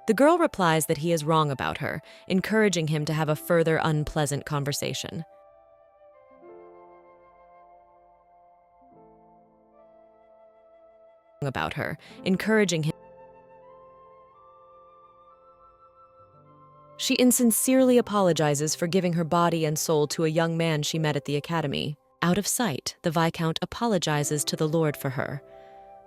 The girl replies that he is wrong about her, encouraging him to have a further unpleasant conversation. About her, encouraging him. She insincerely apologizes for giving her body and soul to a young man she met at the academy. Out of sight, the Viscount apologizes to the Lord for her.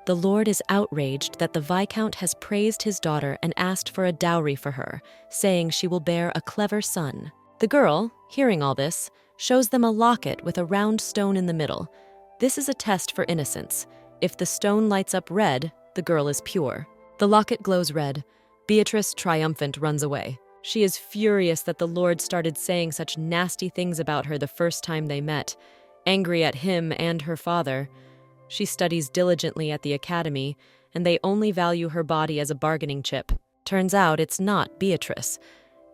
The Lord is outraged that the Viscount has praised his daughter and asked for a dowry for her, saying she will bear a clever son. The girl, hearing all this, shows them a locket with a round stone in the middle. This is a test for innocence. If the stone lights up red, the girl is pure. The locket glows red. Beatrice, triumphant, runs away. She is furious that the Lord started saying such nasty things about her the first time they met, angry at him and her father. She studies diligently at the academy, and they only value her body as a bargaining chip. Turns out it's not Beatrice.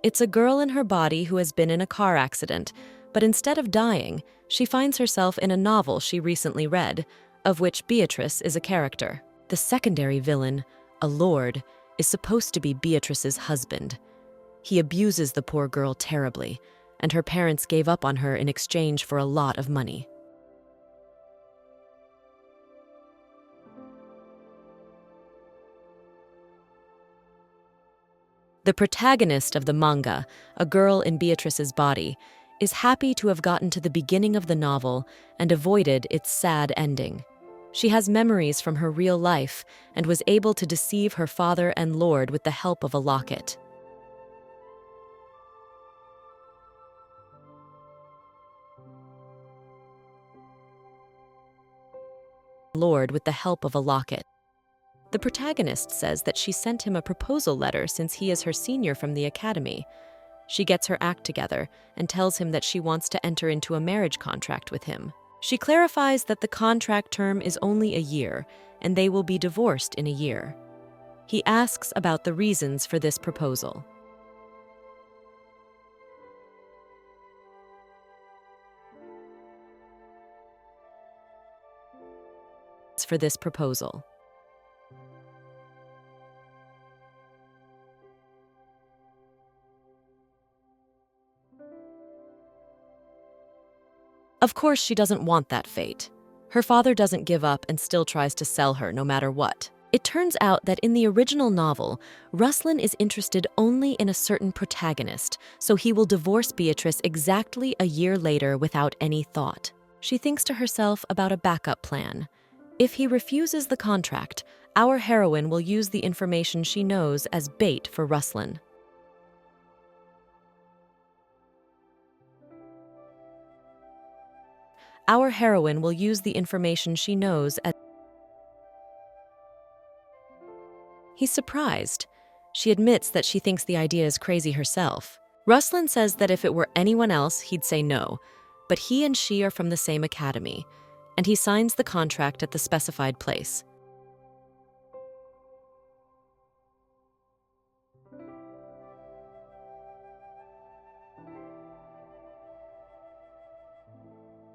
It's a girl in her body who has been in a car accident, but instead of dying, she finds herself in a novel she recently read, of which Beatrice is a character. The secondary villain, a lord, is supposed to be Beatrice's husband. He abuses the poor girl terribly, and her parents gave up on her in exchange for a lot of money. The protagonist of the manga, a girl in Beatrice's body, is happy to have gotten to the beginning of the novel and avoided its sad ending. She has memories from her real life and was able to deceive her father and lord with the help of a locket. The protagonist says that she sent him a proposal letter since he is her senior from the academy. She gets her act together and tells him that she wants to enter into a marriage contract with him. She clarifies that the contract term is only a year and they will be divorced in a year. He asks about the reasons for this proposal. Of course, she doesn't want that fate. Her father doesn't give up and still tries to sell her no matter what. It turns out that in the original novel, Ruslan is interested only in a certain protagonist, so he will divorce Beatrice exactly a year later without any thought. She thinks to herself about a backup plan. If he refuses the contract, our heroine will use the information she knows as bait for Ruslan. Our heroine will use the information she knows as... He's surprised. She admits that she thinks the idea is crazy herself. Ruslan says that if it were anyone else, he'd say no, but he and she are from the same academy, and he signs the contract at the specified place.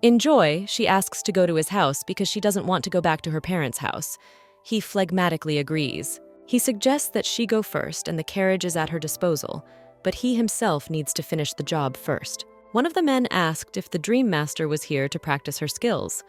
In joy, she asks to go to his house because she doesn't want to go back to her parents' house. He phlegmatically agrees. He suggests that she go first and the carriage is at her disposal, but he himself needs to finish the job first. One of the men asked if the Dream Master was here to practice her skills.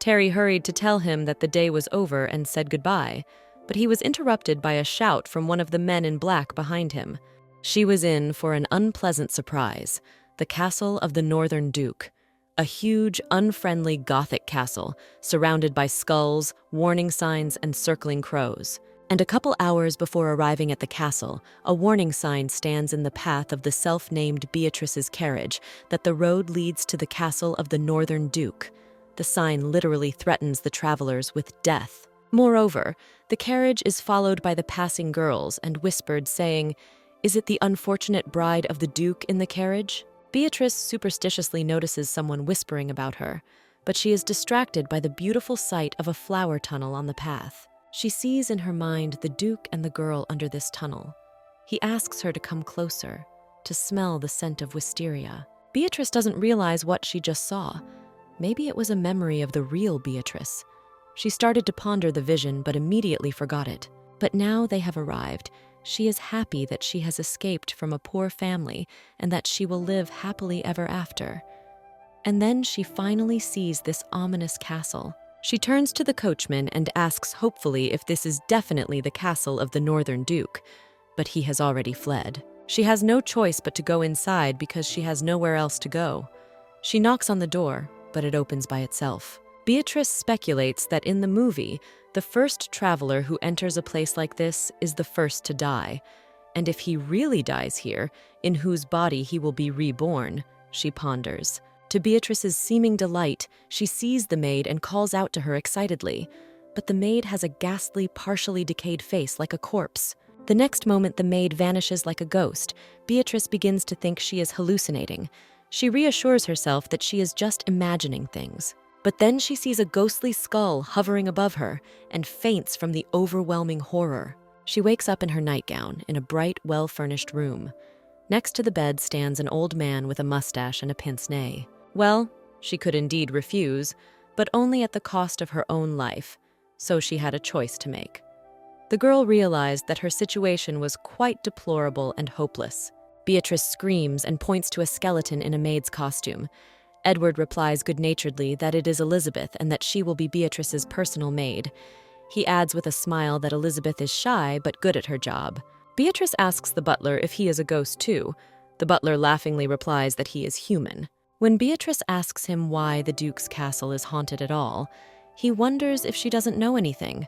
Terry hurried to tell him that the day was over and said goodbye, but he was interrupted by a shout from one of the men in black behind him. She was in for an unpleasant surprise, the castle of the Northern Duke. A huge, unfriendly Gothic castle, surrounded by skulls, warning signs, and circling crows. And a couple hours before arriving at the castle, a warning sign stands in the path of the self-named Beatrice's carriage that the road leads to the castle of the Northern Duke. The sign literally threatens the travelers with death. Moreover, the carriage is followed by the passing girls and whispered, saying, "Is it the unfortunate bride of the Duke in the carriage?" Beatrice superstitiously notices someone whispering about her, but she is distracted by the beautiful sight of a flower tunnel on the path. She sees in her mind the Duke and the girl under this tunnel. He asks her to come closer, to smell the scent of wisteria. Beatrice doesn't realize what she just saw. Maybe it was a memory of the real Beatrice. She started to ponder the vision, but immediately forgot it. But now they have arrived, She is happy that she has escaped from a poor family and that she will live happily ever after. And then she finally sees this ominous castle. She turns to the coachman and asks hopefully if this is definitely the castle of the Northern Duke, but he has already fled. She has no choice but to go inside because she has nowhere else to go. She knocks on the door, but it opens by itself. Beatrice speculates that in the movie, the first traveler who enters a place like this is the first to die. And if he really dies here, in whose body he will be reborn, she ponders. To Beatrice's seeming delight, she sees the maid and calls out to her excitedly. But the maid has a ghastly, partially decayed face like a corpse. The next moment, the maid vanishes like a ghost. Beatrice begins to think she is hallucinating. She reassures herself that she is just imagining things. But then she sees a ghostly skull hovering above her and faints from the overwhelming horror. She wakes up in her nightgown in a bright, well-furnished room. Next to the bed stands an old man with a mustache and a pince-nez. Well, she could indeed refuse, but only at the cost of her own life, so she had a choice to make. The girl realized that her situation was quite deplorable and hopeless. Beatrice screams and points to a skeleton in a maid's costume. Edward replies good-naturedly that it is Elizabeth and that she will be Beatrice's personal maid. He adds with a smile that Elizabeth is shy but good at her job. Beatrice asks the butler if he is a ghost too. The butler laughingly replies that he is human. When Beatrice asks him why the Duke's castle is haunted at all, he wonders if she doesn't know anything.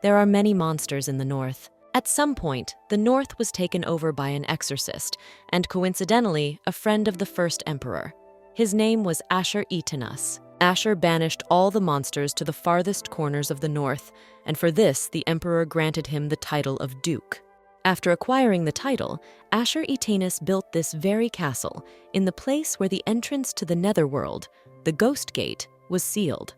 There are many monsters in the north. At some point, the north was taken over by an exorcist, and coincidentally, a friend of the first emperor. His name was Ashur-etinus. Ashur banished all the monsters to the farthest corners of the north, and for this, the emperor granted him the title of Duke. After acquiring the title, Ashur-etinus built this very castle in the place where the entrance to the netherworld, the Ghost Gate, was sealed.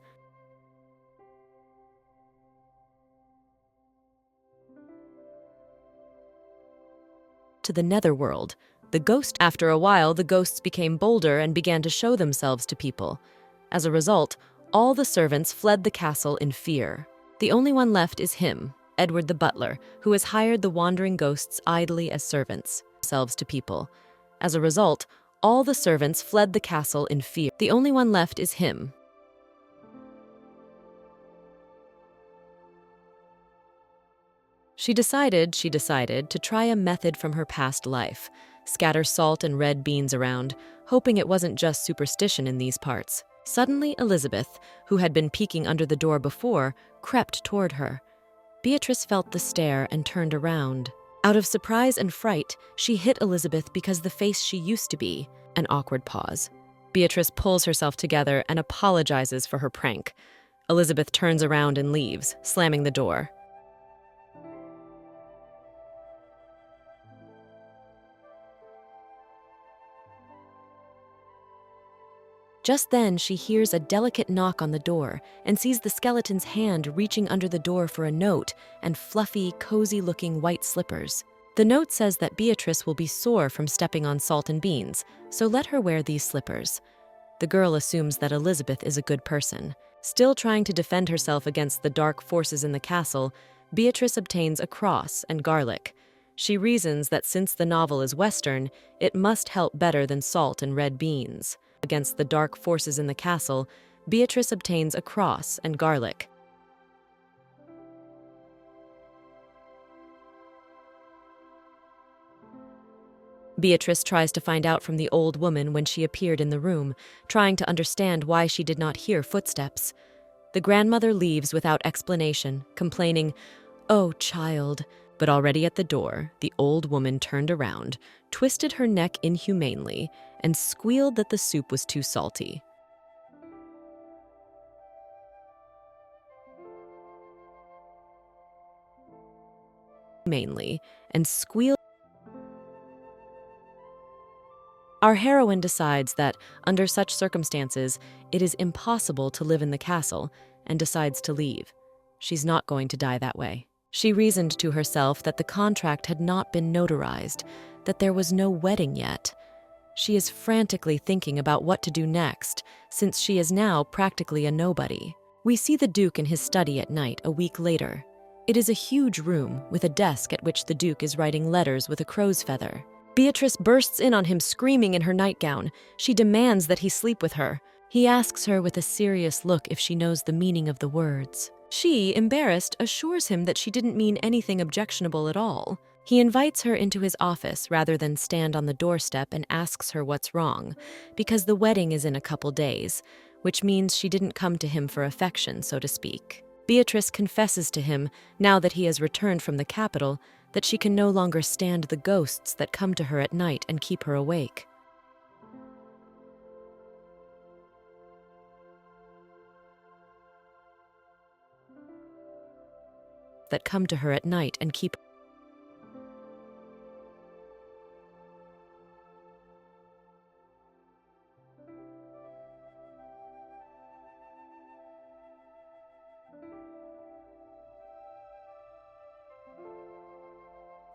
To the netherworld, After a while, the ghosts became bolder and began to show themselves to people. As a result, all the servants fled the castle in fear. The only one left is him, Edward the butler, who has hired the wandering ghosts idly as servants, themselves to people. As a result, all the servants fled the castle in fear. The only one left is him. She decided to try a method from her past life, scatter salt and red beans around, hoping it wasn't just superstition in these parts. Suddenly, Elizabeth, who had been peeking under the door before, crept toward her. Beatrice felt the stare and turned around. Out of surprise and fright, she hit Elizabeth because the face she used to be. An awkward pause. Beatrice pulls herself together and apologizes for her prank. Elizabeth turns around and leaves, slamming the door. Just then, she hears a delicate knock on the door and sees the skeleton's hand reaching under the door for a note and fluffy, cozy-looking white slippers. The note says that Beatrice will be sore from stepping on salt and beans, so let her wear these slippers. The girl assumes that Elizabeth is a good person. Still trying to defend herself against the dark forces in the castle, Beatrice obtains a cross and garlic. She reasons that since the novel is Western, it must help better than salt and red beans. Against the dark forces in the castle, Beatrice obtains a cross and garlic. Beatrice tries to find out from the old woman when she appeared in the room, trying to understand why she did not hear footsteps. The grandmother leaves without explanation, complaining, "Oh, child." But already at the door, the old woman turned around, twisted her neck inhumanely, and squealed that the soup was too salty. Our heroine decides that, under such circumstances, it is impossible to live in the castle, and decides to leave. She's not going to die that way. She reasoned to herself that the contract had not been notarized, that there was no wedding yet. She is frantically thinking about what to do next, since she is now practically a nobody. We see the Duke in his study at night a week later. It is a huge room with a desk at which the Duke is writing letters with a crow's feather. Beatrice bursts in on him screaming in her nightgown. She demands that he sleep with her. He asks her with a serious look if she knows the meaning of the words. She, embarrassed, assures him that she didn't mean anything objectionable at all. He invites her into his office rather than stand on the doorstep and asks her what's wrong, because the wedding is in a couple days, which means she didn't come to him for affection, so to speak. Beatrice confesses to him, now that he has returned from the capital, that she can no longer stand the ghosts that come to her at night and keep her awake.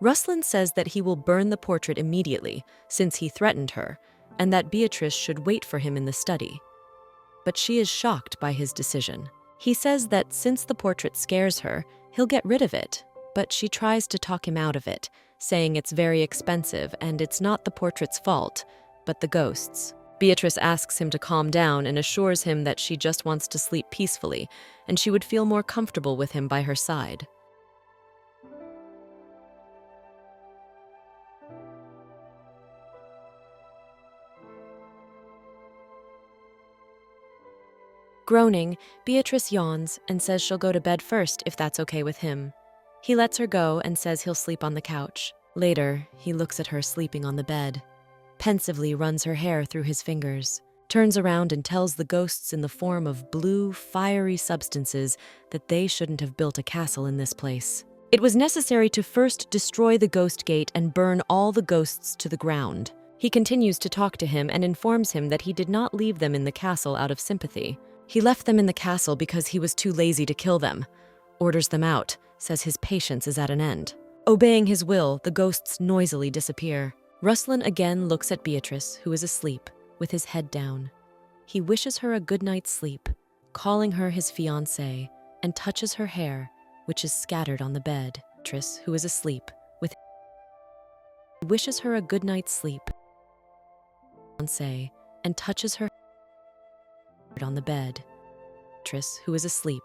Ruslan says that he will burn the portrait immediately, since he threatened her, and that Beatrice should wait for him in the study. But she is shocked by his decision. He says that since the portrait scares her, he'll get rid of it, but she tries to talk him out of it, saying it's very expensive and it's not the portrait's fault, but the ghost's. Beatrice asks him to calm down and assures him that she just wants to sleep peacefully, and she would feel more comfortable with him by her side. Groaning, Beatrice yawns and says she'll go to bed first if that's okay with him. He lets her go and says he'll sleep on the couch. Later, he looks at her sleeping on the bed, pensively runs her hair through his fingers, turns around and tells the ghosts in the form of blue, fiery substances that they shouldn't have built a castle in this place. It was necessary to first destroy the ghost gate and burn all the ghosts to the ground. He continues to talk to him and informs him that he did not leave them in the castle out of sympathy. He left them in the castle because he was too lazy to kill them, orders them out, says his patience is at an end. Obeying his will, the ghosts noisily disappear. Ruslan again looks at Beatrice, who is asleep, with his head down. He wishes her a good night's sleep, calling her his fiancée, and touches her hair, which is scattered on the bed. Beatrice, who is asleep, wishes her a good night's sleep, and touches her on the bed. Beatrice, who is asleep,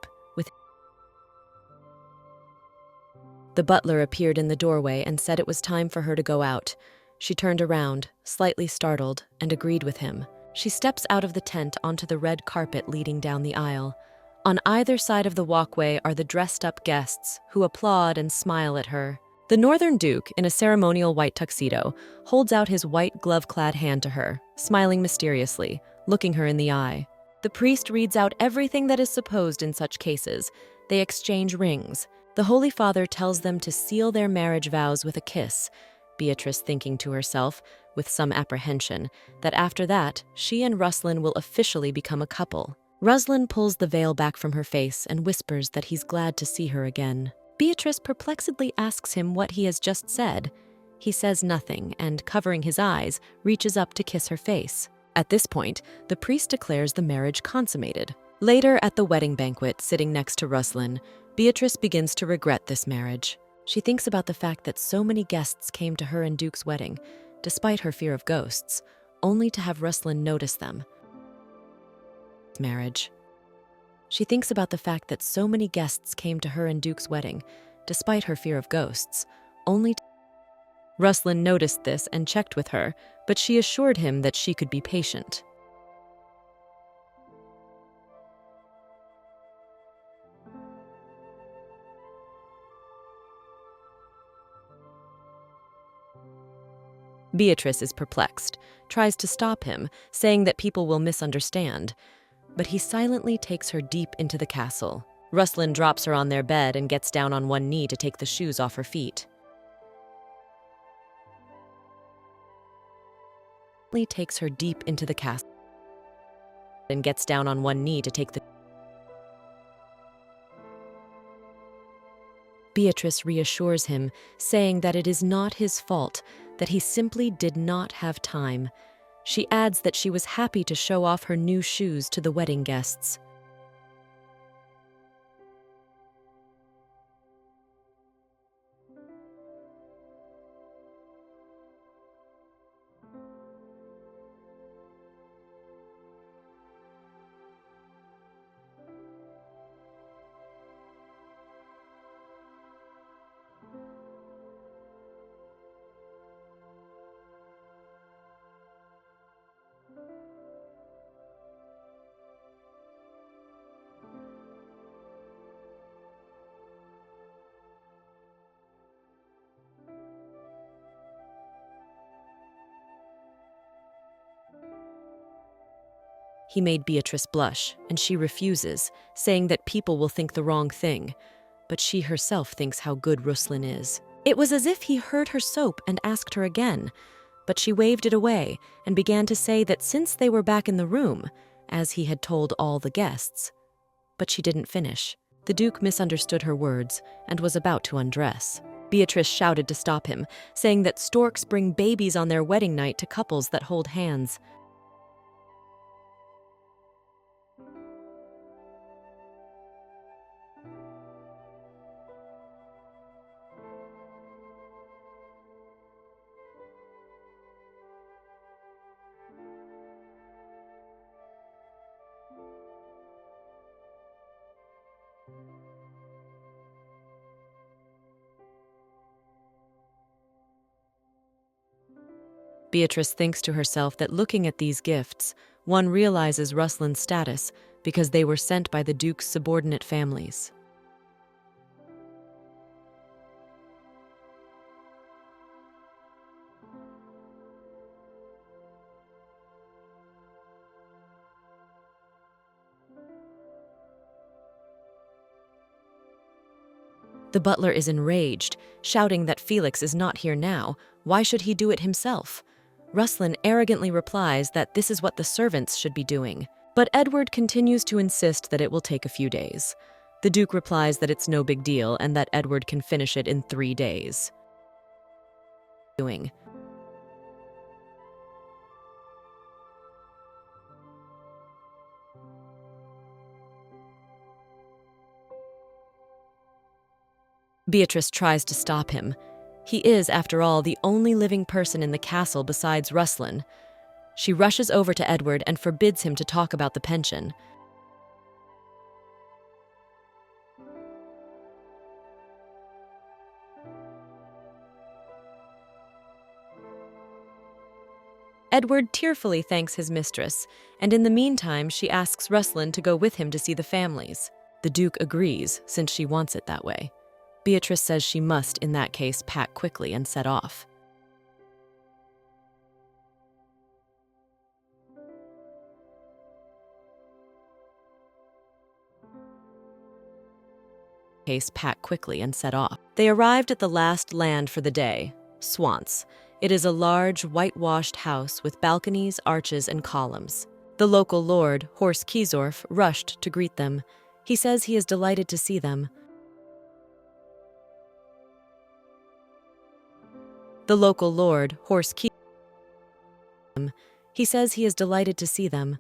The butler appeared in the doorway and said it was time for her to go out. She turned around, slightly startled, and agreed with him. She steps out of the tent onto the red carpet leading down the aisle. On either side of the walkway are the dressed-up guests, who applaud and smile at her. The Northern Duke, in a ceremonial white tuxedo, holds out his white glove-clad hand to her, smiling mysteriously, looking her in the eye. The priest reads out everything that is supposed in such cases. They exchange rings. The Holy Father tells them to seal their marriage vows with a kiss, Beatrice thinking to herself, with some apprehension, that after that, she and Ruslan will officially become a couple. Ruslan pulls the veil back from her face and whispers that he's glad to see her again. Beatrice perplexedly asks him what he has just said. He says nothing and, covering his eyes, reaches up to kiss her face. At this point, the priest declares the marriage consummated. Later, at the wedding banquet, sitting next to Ruslan, Beatrice begins to regret this marriage. She thinks about the fact that so many guests came to her and Duke's wedding, despite her fear of ghosts, only to have Ruslan notice them. She thinks about the fact that so many guests came to her and Duke's wedding, despite her fear of ghosts, only to Ruslan noticed this and checked with her, but she assured him that she could be patient. Beatrice is perplexed, tries to stop him, saying that people will misunderstand, but he silently takes her deep into the castle. Ruslan drops her on their bed and gets down on one knee to take the shoes off her feet. He takes her deep into the castle and gets down on one knee to take the Beatrice reassures him, saying that it is not his fault, that he simply did not have time. She adds that she was happy to show off her new shoes to the wedding guests. He made Beatrice blush, and she refuses, saying that people will think the wrong thing. But she herself thinks how good Ruslan is. It was as if he heard her soap and asked her again, but she waved it away and began to say that since they were back in the room, as he had told all the guests. But she didn't finish. The Duke misunderstood her words and was about to undress. Beatrice shouted to stop him, saying that storks bring babies on their wedding night to couples that hold hands. Beatrice thinks to herself that looking at these gifts, one realizes Ruslan's status because they were sent by the Duke's subordinate families. The butler is enraged, shouting that Felix is not here now. Why should he do it himself? Ruslan arrogantly replies that this is what the servants should be doing. But Edward continues to insist that it will take a few days. The Duke replies that it's no big deal and that Edward can finish it in 3 days. Beatrice tries to stop him. He is, after all, the only living person in the castle besides Ruslan. She rushes over to Edward and forbids him to talk about the pension. Edward tearfully thanks his mistress, and in the meantime she asks Ruslan to go with him to see the families. The Duke agrees, since she wants it that way. Beatrice says she must, in that case, pack quickly and set off. They arrived at the last land for the day, Swans. It is a large, whitewashed house with balconies, arches, and columns. The local lord, Horst Kiesorf, rushed to greet them. He says he is delighted to see them. The local lord, Horst Kiesorf, he says he is delighted to see them.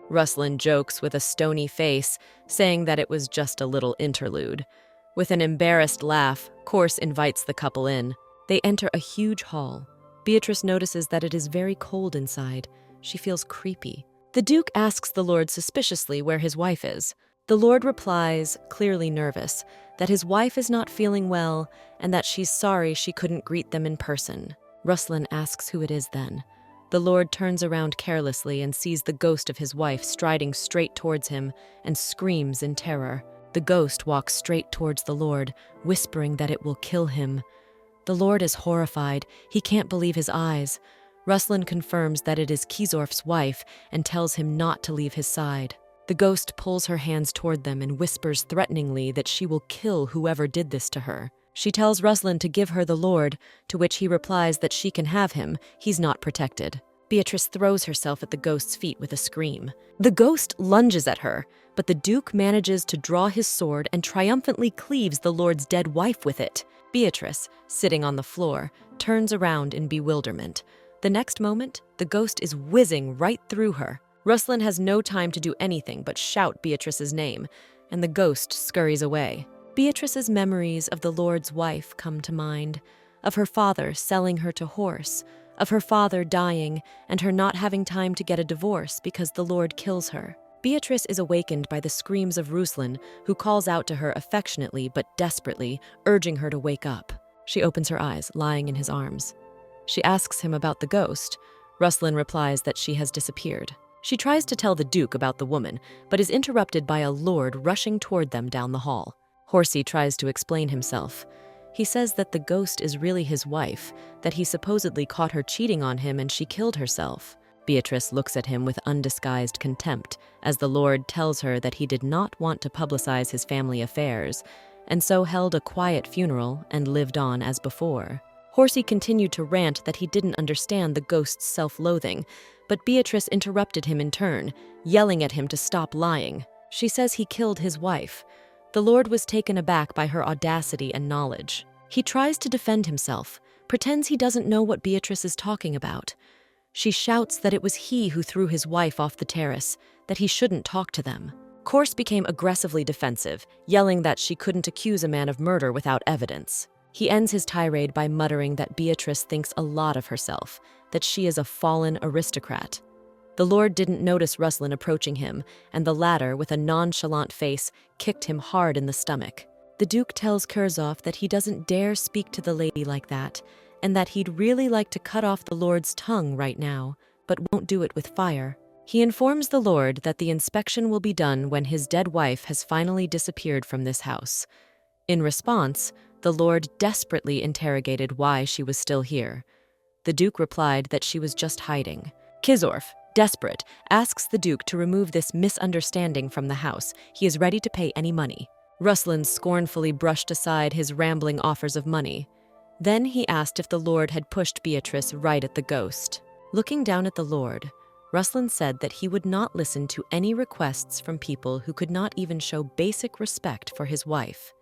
Ruslan jokes with a stony face, saying that it was just a little interlude. With an embarrassed laugh, Kors invites the couple in. They enter a huge hall. Beatrice notices that it is very cold inside. She feels creepy. The Duke asks the Lord suspiciously where his wife is. The Lord replies, clearly nervous, that his wife is not feeling well and that she's sorry she couldn't greet them in person. Ruslan asks who it is then. The Lord turns around carelessly and sees the ghost of his wife striding straight towards him and screams in terror. The ghost walks straight towards the Lord, whispering that it will kill him. The Lord is horrified. He can't believe his eyes. Ruslan confirms that it is Kiesorf's wife and tells him not to leave his side. The ghost pulls her hands toward them and whispers threateningly that she will kill whoever did this to her. She tells Ruslan to give her the Lord, to which he replies that she can have him, he's not protected. Beatrice throws herself at the ghost's feet with a scream. The ghost lunges at her, but the Duke manages to draw his sword and triumphantly cleaves the Lord's dead wife with it. Beatrice, sitting on the floor, turns around in bewilderment. The next moment, the ghost is whizzing right through her. Ruslan has no time to do anything but shout Beatrice's name, and the ghost scurries away. Beatrice's memories of the Lord's wife come to mind, of her father selling her to horse, of her father dying and her not having time to get a divorce because the Lord kills her. Beatrice is awakened by the screams of Ruslan, who calls out to her affectionately but desperately, urging her to wake up. She opens her eyes, lying in his arms. She asks him about the ghost. Ruslan replies that she has disappeared. She tries to tell the Duke about the woman, but is interrupted by a lord rushing toward them down the hall. Horsey tries to explain himself. He says that the ghost is really his wife, that he supposedly caught her cheating on him and she killed herself. Beatrice looks at him with undisguised contempt, as the Lord tells her that he did not want to publicize his family affairs, and so held a quiet funeral and lived on as before. Horsey continued to rant that he didn't understand the ghost's self-loathing, but Beatrice interrupted him in turn, yelling at him to stop lying. She says he killed his wife. The Lord was taken aback by her audacity and knowledge. He tries to defend himself, pretends he doesn't know what Beatrice is talking about. She shouts that it was he who threw his wife off the terrace, that he shouldn't talk to them. Corse became aggressively defensive, yelling that she couldn't accuse a man of murder without evidence. He ends his tirade by muttering that Beatrice thinks a lot of herself, that she is a fallen aristocrat. The Lord didn't notice Ruslan approaching him, and the latter, with a nonchalant face, kicked him hard in the stomach. The Duke tells Kurzov that he doesn't dare speak to the lady like that, and that he'd really like to cut off the Lord's tongue right now, but won't do it with fire. He informs the Lord that the inspection will be done when his dead wife has finally disappeared from this house. In response, the Lord desperately interrogated why she was still here. The Duke replied that she was just hiding. Kizorf, desperate, asks the Duke to remove this misunderstanding from the house. He is ready to pay any money. Ruslan scornfully brushed aside his rambling offers of money. Then he asked if the Lord had pushed Beatrice right at the ghost. Looking down at the Lord, Ruslan said that he would not listen to any requests from people who could not even show basic respect for his wife.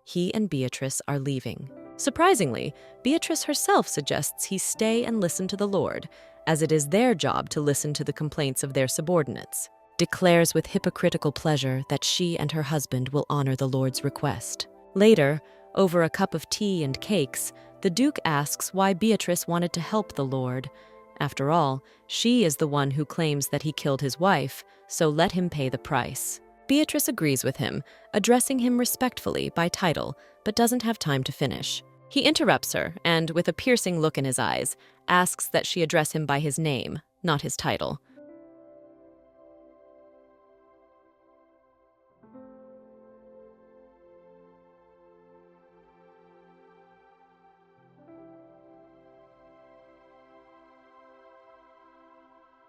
He and Beatrice are leaving. Surprisingly, Beatrice herself suggests he stay and listen to the Lord, as it is their job to listen to the complaints of their subordinates. Declares with hypocritical pleasure that she and her husband will honor the Lord's request. Later, over a cup of tea and cakes, the Duke asks why Beatrice wanted to help the Lord. After all, she is the one who claims that he killed his wife, so let him pay the price. Beatrice agrees with him, addressing him respectfully by title, but doesn't have time to finish. He interrupts her and, with a piercing look in his eyes, asks that she address him by his name, not his title.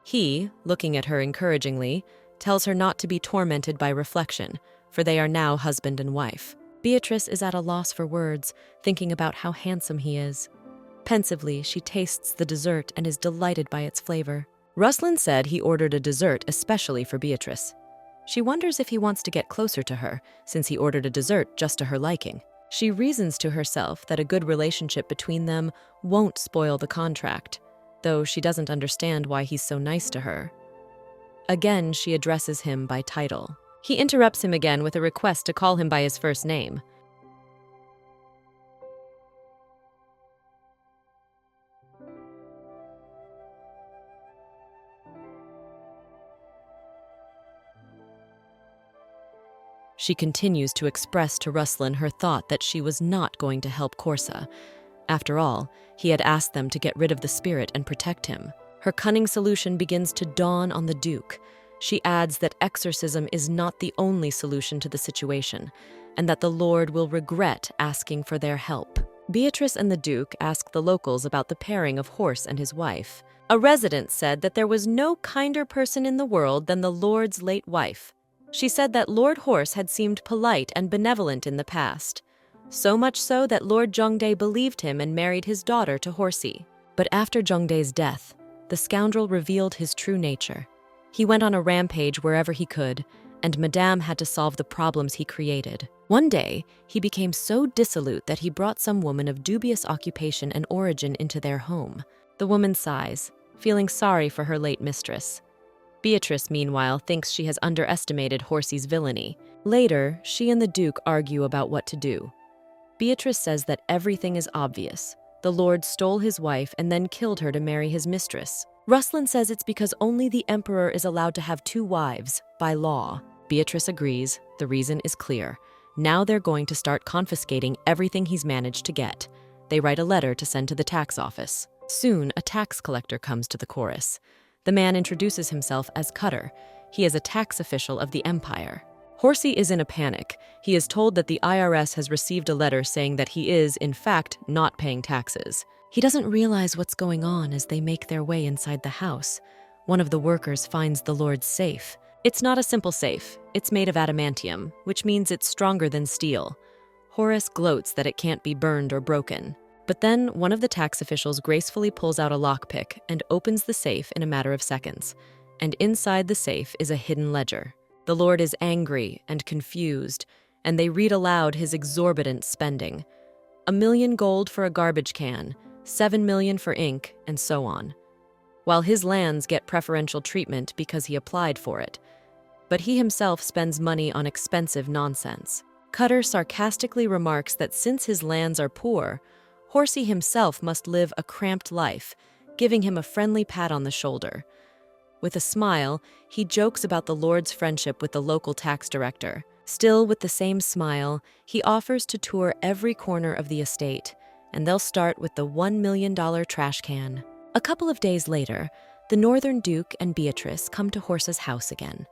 He, looking at her encouragingly, tells her not to be tormented by reflection, for they are now husband and wife. Beatrice is at a loss for words, thinking about how handsome he is. Pensively, she tastes the dessert and is delighted by its flavor. Ruslan said he ordered a dessert especially for Beatrice. She wonders if he wants to get closer to her, since he ordered a dessert just to her liking. She reasons to herself that a good relationship between them won't spoil the contract, though she doesn't understand why he's so nice to her. Again, she addresses him by title. He interrupts him again with a request to call him by his first name. She continues to express to Ruslan her thought that she was not going to help Corsa. After all, he had asked them to get rid of the spirit and protect him. Her cunning solution begins to dawn on the Duke. She adds that exorcism is not the only solution to the situation, and that the Lord will regret asking for their help. Beatrice and the Duke ask the locals about the pairing of Horse and his wife. A resident said that there was no kinder person in the world than the Lord's late wife. She said that Lord Horse had seemed polite and benevolent in the past, so much so that Lord Jongdae believed him and married his daughter to Horsey. But after Jongdae's death, the scoundrel revealed his true nature. He went on a rampage wherever he could, and Madame had to solve the problems he created. One day, he became so dissolute that he brought some woman of dubious occupation and origin into their home. The woman sighs, feeling sorry for her late mistress. Beatrice, meanwhile, thinks she has underestimated Horsey's villainy. Later, she and the Duke argue about what to do. Beatrice says that everything is obvious. The Lord stole his wife and then killed her to marry his mistress. Ruslan says it's because only the Emperor is allowed to have 2 wives, by law. Beatrice agrees. The reason is clear. Now they're going to start confiscating everything he's managed to get. They write a letter to send to the tax office. Soon, a tax collector comes to the chorus. The man introduces himself as Cutter. He is a tax official of the Empire. Horsey is in a panic. He is told that the IRS has received a letter saying that he is, in fact, not paying taxes. He doesn't realize what's going on as they make their way inside the house. One of the workers finds the Lord's safe. It's not a simple safe. It's made of adamantium, which means it's stronger than steel. Horace gloats that it can't be burned or broken. But then one of the tax officials gracefully pulls out a lockpick and opens the safe in a matter of seconds. And inside the safe is a hidden ledger. The Lord is angry and confused, and they read aloud his exorbitant spending. $1 million gold for a garbage can, $7 million for ink, and so on. While his lands get preferential treatment because he applied for it. But he himself spends money on expensive nonsense. Cutter sarcastically remarks that since his lands are poor, Horsey himself must live a cramped life, giving him a friendly pat on the shoulder. With a smile, he jokes about the Lord's friendship with the local tax director. Still with the same smile, he offers to tour every corner of the estate, and they'll start with the $1 million trash can. A couple of days later, the Northern Duke and Beatrice come to Horse's house again.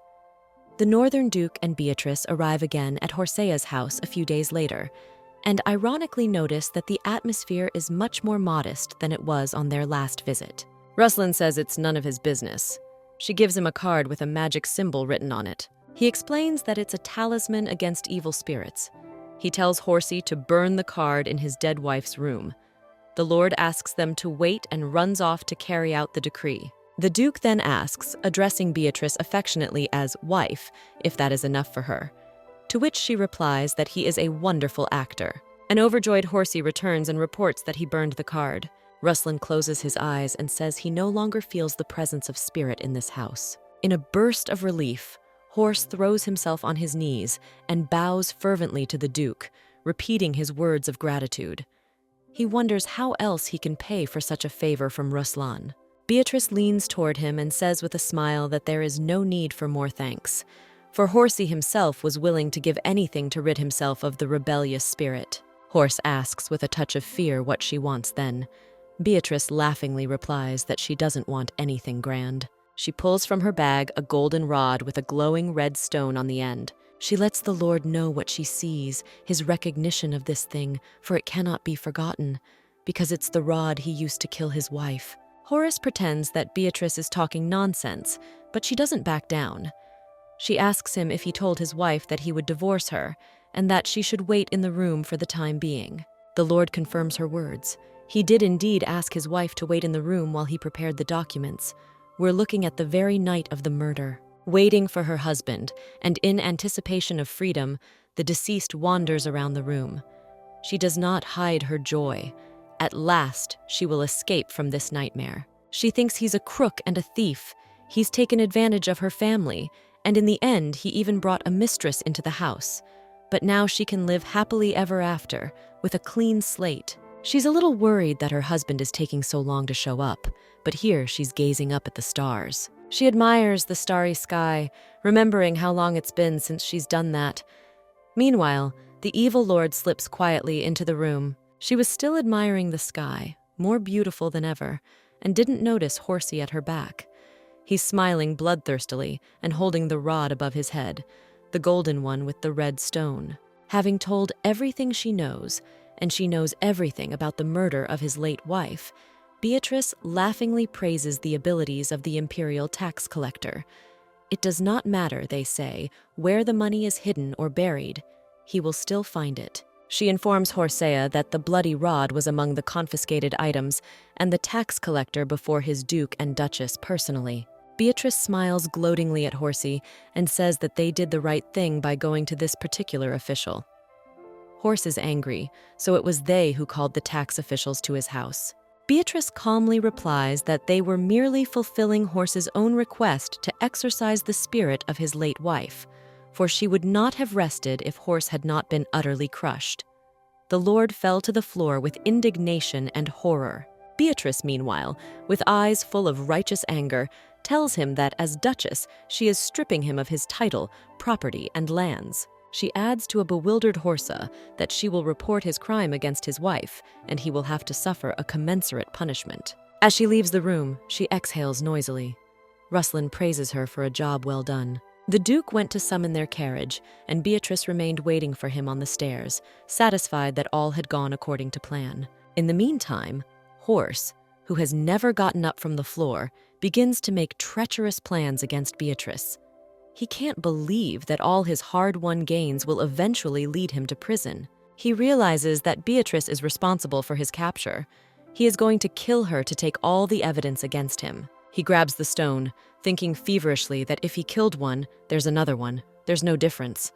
The Northern Duke and Beatrice arrive again at Horsea's house a few days later, and ironically notice that the atmosphere is much more modest than it was on their last visit. Ruslan says it's none of his business. She gives him a card with a magic symbol written on it. He explains that it's a talisman against evil spirits. He tells Horsey to burn the card in his dead wife's room. The Lord asks them to wait and runs off to carry out the decree. The Duke then asks, addressing Beatrice affectionately as wife, if that is enough for her. To which she replies that he is a wonderful actor. An overjoyed Horsey returns and reports that he burned the card. Ruslan closes his eyes and says he no longer feels the presence of spirit in this house. In a burst of relief, Horse throws himself on his knees and bows fervently to the Duke, repeating his words of gratitude. He wonders how else he can pay for such a favor from Ruslan. Beatrice leans toward him and says with a smile that there is no need for more thanks, for Horsey himself was willing to give anything to rid himself of the rebellious spirit. Horse asks with a touch of fear what she wants then. Beatrice laughingly replies that she doesn't want anything grand. She pulls from her bag a golden rod with a glowing red stone on the end. She lets the Lord know what she sees, his recognition of this thing, for it cannot be forgotten, because it's the rod he used to kill his wife. Horace pretends that Beatrice is talking nonsense, but she doesn't back down. She asks him if he told his wife that he would divorce her, and that she should wait in the room for the time being. The Lord confirms her words. He did indeed ask his wife to wait in the room while he prepared the documents. We're looking at the very night of the murder. Waiting for her husband, and in anticipation of freedom, the deceased wanders around the room. She does not hide her joy. At last, she will escape from this nightmare. She thinks he's a crook and a thief. He's taken advantage of her family, and in the end, he even brought a mistress into the house. But now she can live happily ever after, with a clean slate. She's a little worried that her husband is taking so long to show up, but here she's gazing up at the stars. She admires the starry sky, remembering how long it's been since she's done that. Meanwhile, the evil Lord slips quietly into the room. She was still admiring the sky, more beautiful than ever, and didn't notice Horsey at her back. He's smiling bloodthirstily and holding the rod above his head, the golden one with the red stone. Having told everything she knows, and she knows everything about the murder of his late wife, Beatrice laughingly praises the abilities of the imperial tax collector. It does not matter, they say, where the money is hidden or buried. He will still find it. She informs Horsea that the bloody rod was among the confiscated items and the tax collector before his duke and duchess personally. Beatrice smiles gloatingly at Horsey and says that they did the right thing by going to this particular official. Horse is angry, so it was they who called the tax officials to his house. Beatrice calmly replies that they were merely fulfilling Horse's own request to exorcise the spirit of his late wife, for she would not have rested if Horse had not been utterly crushed. The Lord fell to the floor with indignation and horror. Beatrice, meanwhile, with eyes full of righteous anger, tells him that as Duchess, she is stripping him of his title, property, and lands. She adds to a bewildered Horsa that she will report his crime against his wife, and he will have to suffer a commensurate punishment. As she leaves the room, she exhales noisily. Ruslan praises her for a job well done. The Duke went to summon their carriage, and Beatrice remained waiting for him on the stairs, satisfied that all had gone according to plan. In the meantime, Horse, who has never gotten up from the floor, begins to make treacherous plans against Beatrice. He can't believe that all his hard-won gains will eventually lead him to prison. He realizes that Beatrice is responsible for his capture. He is going to kill her to take all the evidence against him. He grabs the stone, thinking feverishly that if he killed one, there's another one. There's no difference.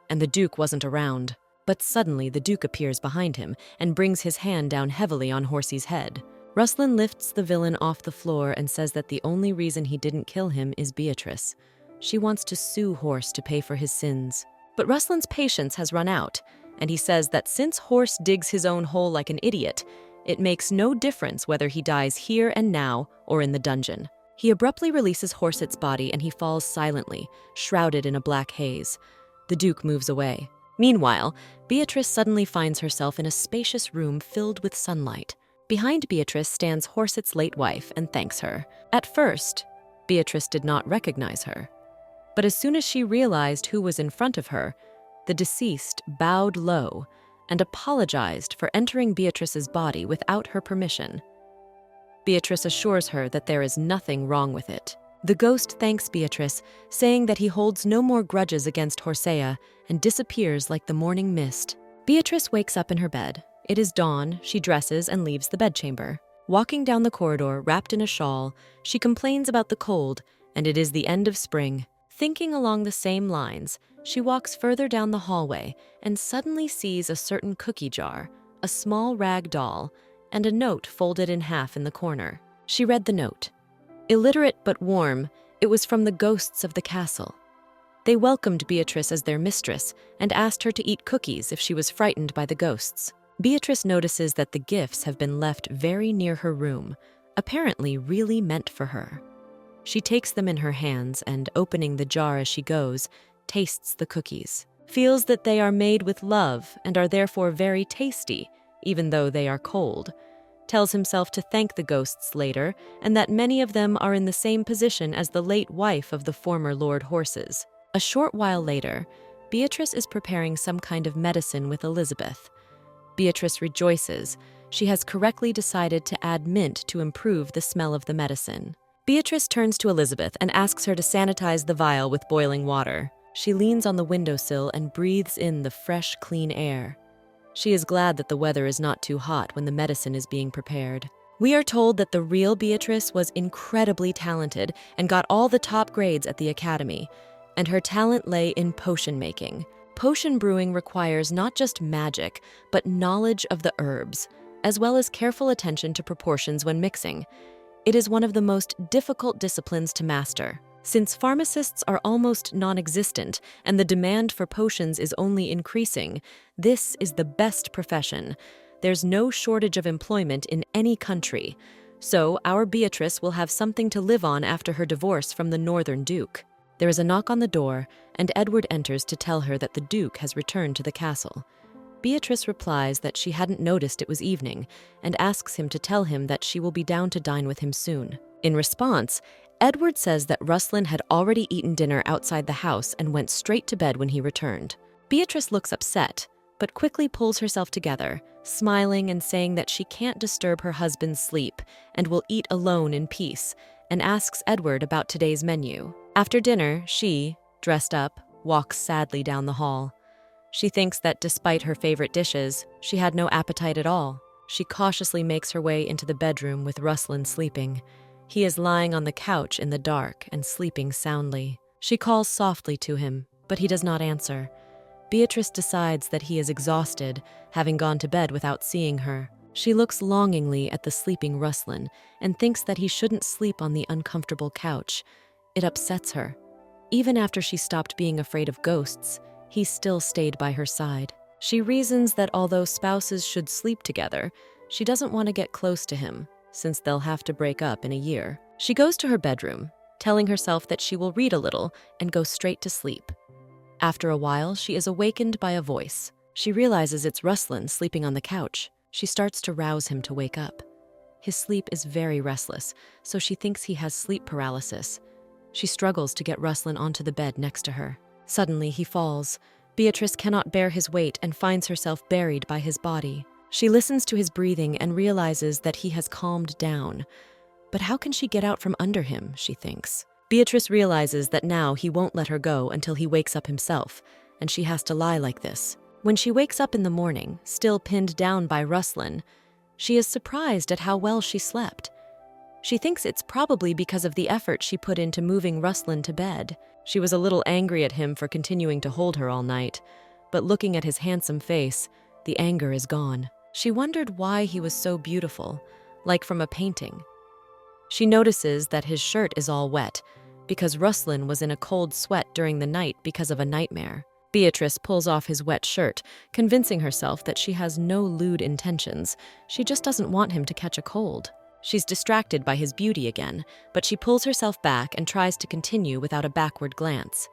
And the Duke wasn't around. But suddenly the Duke appears behind him and brings his hand down heavily on Horsey's head. Ruslan lifts the villain off the floor and says that the only reason he didn't kill him is Beatrice. She wants to sue Horse to pay for his sins. But Ruslan's patience has run out, and he says that since Horse digs his own hole like an idiot, it makes no difference whether he dies here and now or in the dungeon. He abruptly releases Horset's body and he falls silently, shrouded in a black haze. The Duke moves away. Meanwhile, Beatrice suddenly finds herself in a spacious room filled with sunlight. Behind Beatrice stands Horset's late wife and thanks her. At first, Beatrice did not recognize her. But as soon as she realized who was in front of her, the deceased bowed low and apologized for entering Beatrice's body without her permission. Beatrice assures her that there is nothing wrong with it. The ghost thanks Beatrice, saying that he holds no more grudges against Horsea and disappears like the morning mist. Beatrice wakes up in her bed. It is dawn, she dresses and leaves the bedchamber. Walking down the corridor, wrapped in a shawl, she complains about the cold, and it is the end of spring. Thinking along the same lines, she walks further down the hallway and suddenly sees a certain cookie jar, a small rag doll, and a note folded in half in the corner. She read the note. Illiterate but warm, it was from the ghosts of the castle. They welcomed Beatrice as their mistress and asked her to eat cookies if she was frightened by the ghosts. Beatrice notices that the gifts have been left very near her room, apparently really meant for her. She takes them in her hands and, opening the jar as she goes, tastes the cookies, feels that they are made with love and are therefore very tasty, even though they are cold, tells himself to thank the ghosts later and that many of them are in the same position as the late wife of the former Lord Horses. A short while later, Beatrice is preparing some kind of medicine with Elizabeth. Beatrice rejoices. She has correctly decided to add mint to improve the smell of the medicine. Beatrice turns to Elizabeth and asks her to sanitize the vial with boiling water. She leans on the windowsill and breathes in the fresh, clean air. She is glad that the weather is not too hot when the medicine is being prepared. We are told that the real Beatrice was incredibly talented and got all the top grades at the academy, and her talent lay in potion making. Potion brewing requires not just magic, but knowledge of the herbs, as well as careful attention to proportions when mixing. It is one of the most difficult disciplines to master. Since pharmacists are almost non-existent and the demand for potions is only increasing, this is the best profession. There's no shortage of employment in any country. So our Beatrice will have something to live on after her divorce from the Northern Duke. There is a knock on the door, and Edward enters to tell her that the Duke has returned to the castle. Beatrice replies that she hadn't noticed it was evening and asks him to tell him that she will be down to dine with him soon. In response, Edward says that Ruslan had already eaten dinner outside the house and went straight to bed when he returned. Beatrice looks upset, but quickly pulls herself together, smiling and saying that she can't disturb her husband's sleep and will eat alone in peace, and asks Edward about today's menu. After dinner, she, dressed up, walks sadly down the hall. She thinks that despite her favorite dishes, she had no appetite at all. She cautiously makes her way into the bedroom with Ruslan sleeping. He is lying on the couch in the dark and sleeping soundly. She calls softly to him, but he does not answer. Beatrice decides that he is exhausted, having gone to bed without seeing her. She looks longingly at the sleeping Ruslan and thinks that he shouldn't sleep on the uncomfortable couch. It upsets her. Even after she stopped being afraid of ghosts, he still stayed by her side. She reasons that although spouses should sleep together, she doesn't want to get close to him, since they'll have to break up in a year. She goes to her bedroom, telling herself that she will read a little and go straight to sleep. After a while, she is awakened by a voice. She realizes it's Ruslan sleeping on the couch. She starts to rouse him to wake up. His sleep is very restless, so she thinks he has sleep paralysis. She struggles to get Ruslan onto the bed next to her. Suddenly, he falls. Beatrice cannot bear his weight and finds herself buried by his body. She listens to his breathing and realizes that he has calmed down. But how can she get out from under him, she thinks. Beatrice realizes that now he won't let her go until he wakes up himself, and she has to lie like this. When she wakes up in the morning, still pinned down by Ruslan, she is surprised at how well she slept. She thinks it's probably because of the effort she put into moving Ruslan to bed. She was a little angry at him for continuing to hold her all night, but looking at his handsome face, the anger is gone. She wondered why he was so beautiful, like from a painting. She notices that his shirt is all wet, because Ruslan was in a cold sweat during the night because of a nightmare. Beatrice pulls off his wet shirt, convincing herself that she has no lewd intentions. She just doesn't want him to catch a cold. She's distracted by his beauty again, but she pulls herself back and tries to continue without a backward glance.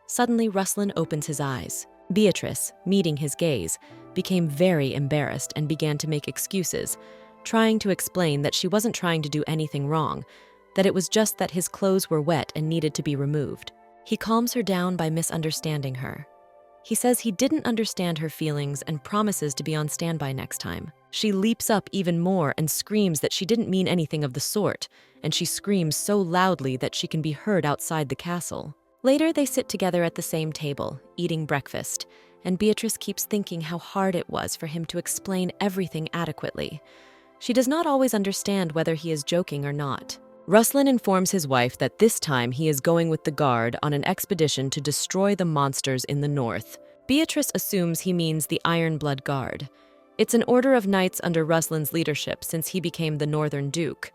Suddenly, Ruslan opens his eyes. Beatrice, meeting his gaze, became very embarrassed and began to make excuses, trying to explain that she wasn't trying to do anything wrong, that it was just that his clothes were wet and needed to be removed. He calms her down by misunderstanding her. He says he didn't understand her feelings and promises to be on standby next time. She leaps up even more and screams that she didn't mean anything of the sort, and she screams so loudly that she can be heard outside the castle. Later, they sit together at the same table, eating breakfast, and Beatrice keeps thinking how hard it was for him to explain everything adequately. She does not always understand whether he is joking or not. Ruslan informs his wife that this time he is going with the guard on an expedition to destroy the monsters in the north. Beatrice assumes he means the Iron Blood Guard. It's an order of knights under Ruslan's leadership since he became the Northern Duke.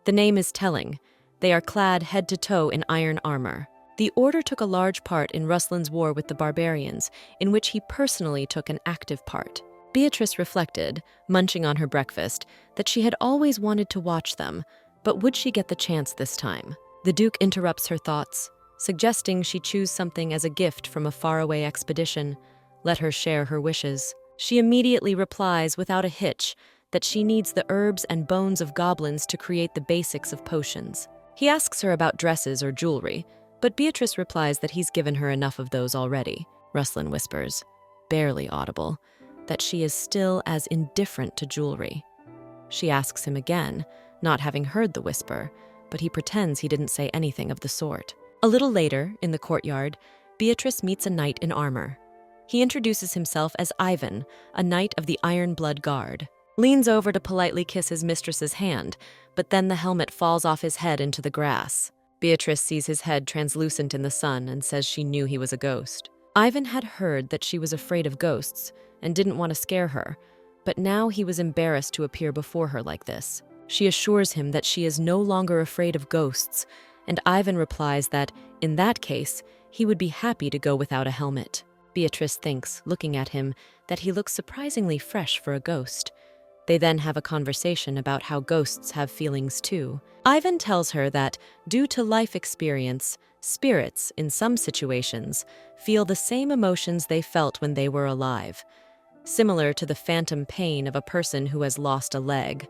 The name is telling. They are clad head to toe in iron armor. The order took a large part in Ruslan's war with the barbarians, in which he personally took an active part. Beatrice reflected, munching on her breakfast, that she had always wanted to watch them, but would she get the chance this time? The Duke interrupts her thoughts, suggesting she choose something as a gift from a faraway expedition. Let her share her wishes. She immediately replies without a hitch that she needs the herbs and bones of goblins to create the basics of potions. He asks her about dresses or jewelry, but Beatrice replies that he's given her enough of those already. Ruslan whispers, barely audible, that she is still as indifferent to jewelry. She asks him again, not having heard the whisper, but he pretends he didn't say anything of the sort. A little later, in the courtyard, Beatrice meets a knight in armor. He introduces himself as Ivan, a knight of the Iron Blood Guard. Leans over to politely kiss his mistress's hand, but then the helmet falls off his head into the grass. Beatrice sees his head translucent in the sun and says she knew he was a ghost. Ivan had heard that she was afraid of ghosts and didn't want to scare her, but now he was embarrassed to appear before her like this. She assures him that she is no longer afraid of ghosts, and Ivan replies that, in that case, he would be happy to go without a helmet. Beatrice thinks, looking at him, that he looks surprisingly fresh for a ghost. They then have a conversation about how ghosts have feelings too. Ivan tells her that, due to life experience, spirits, in some situations, feel the same emotions they felt when they were alive, similar to the phantom pain of a person who has lost a leg.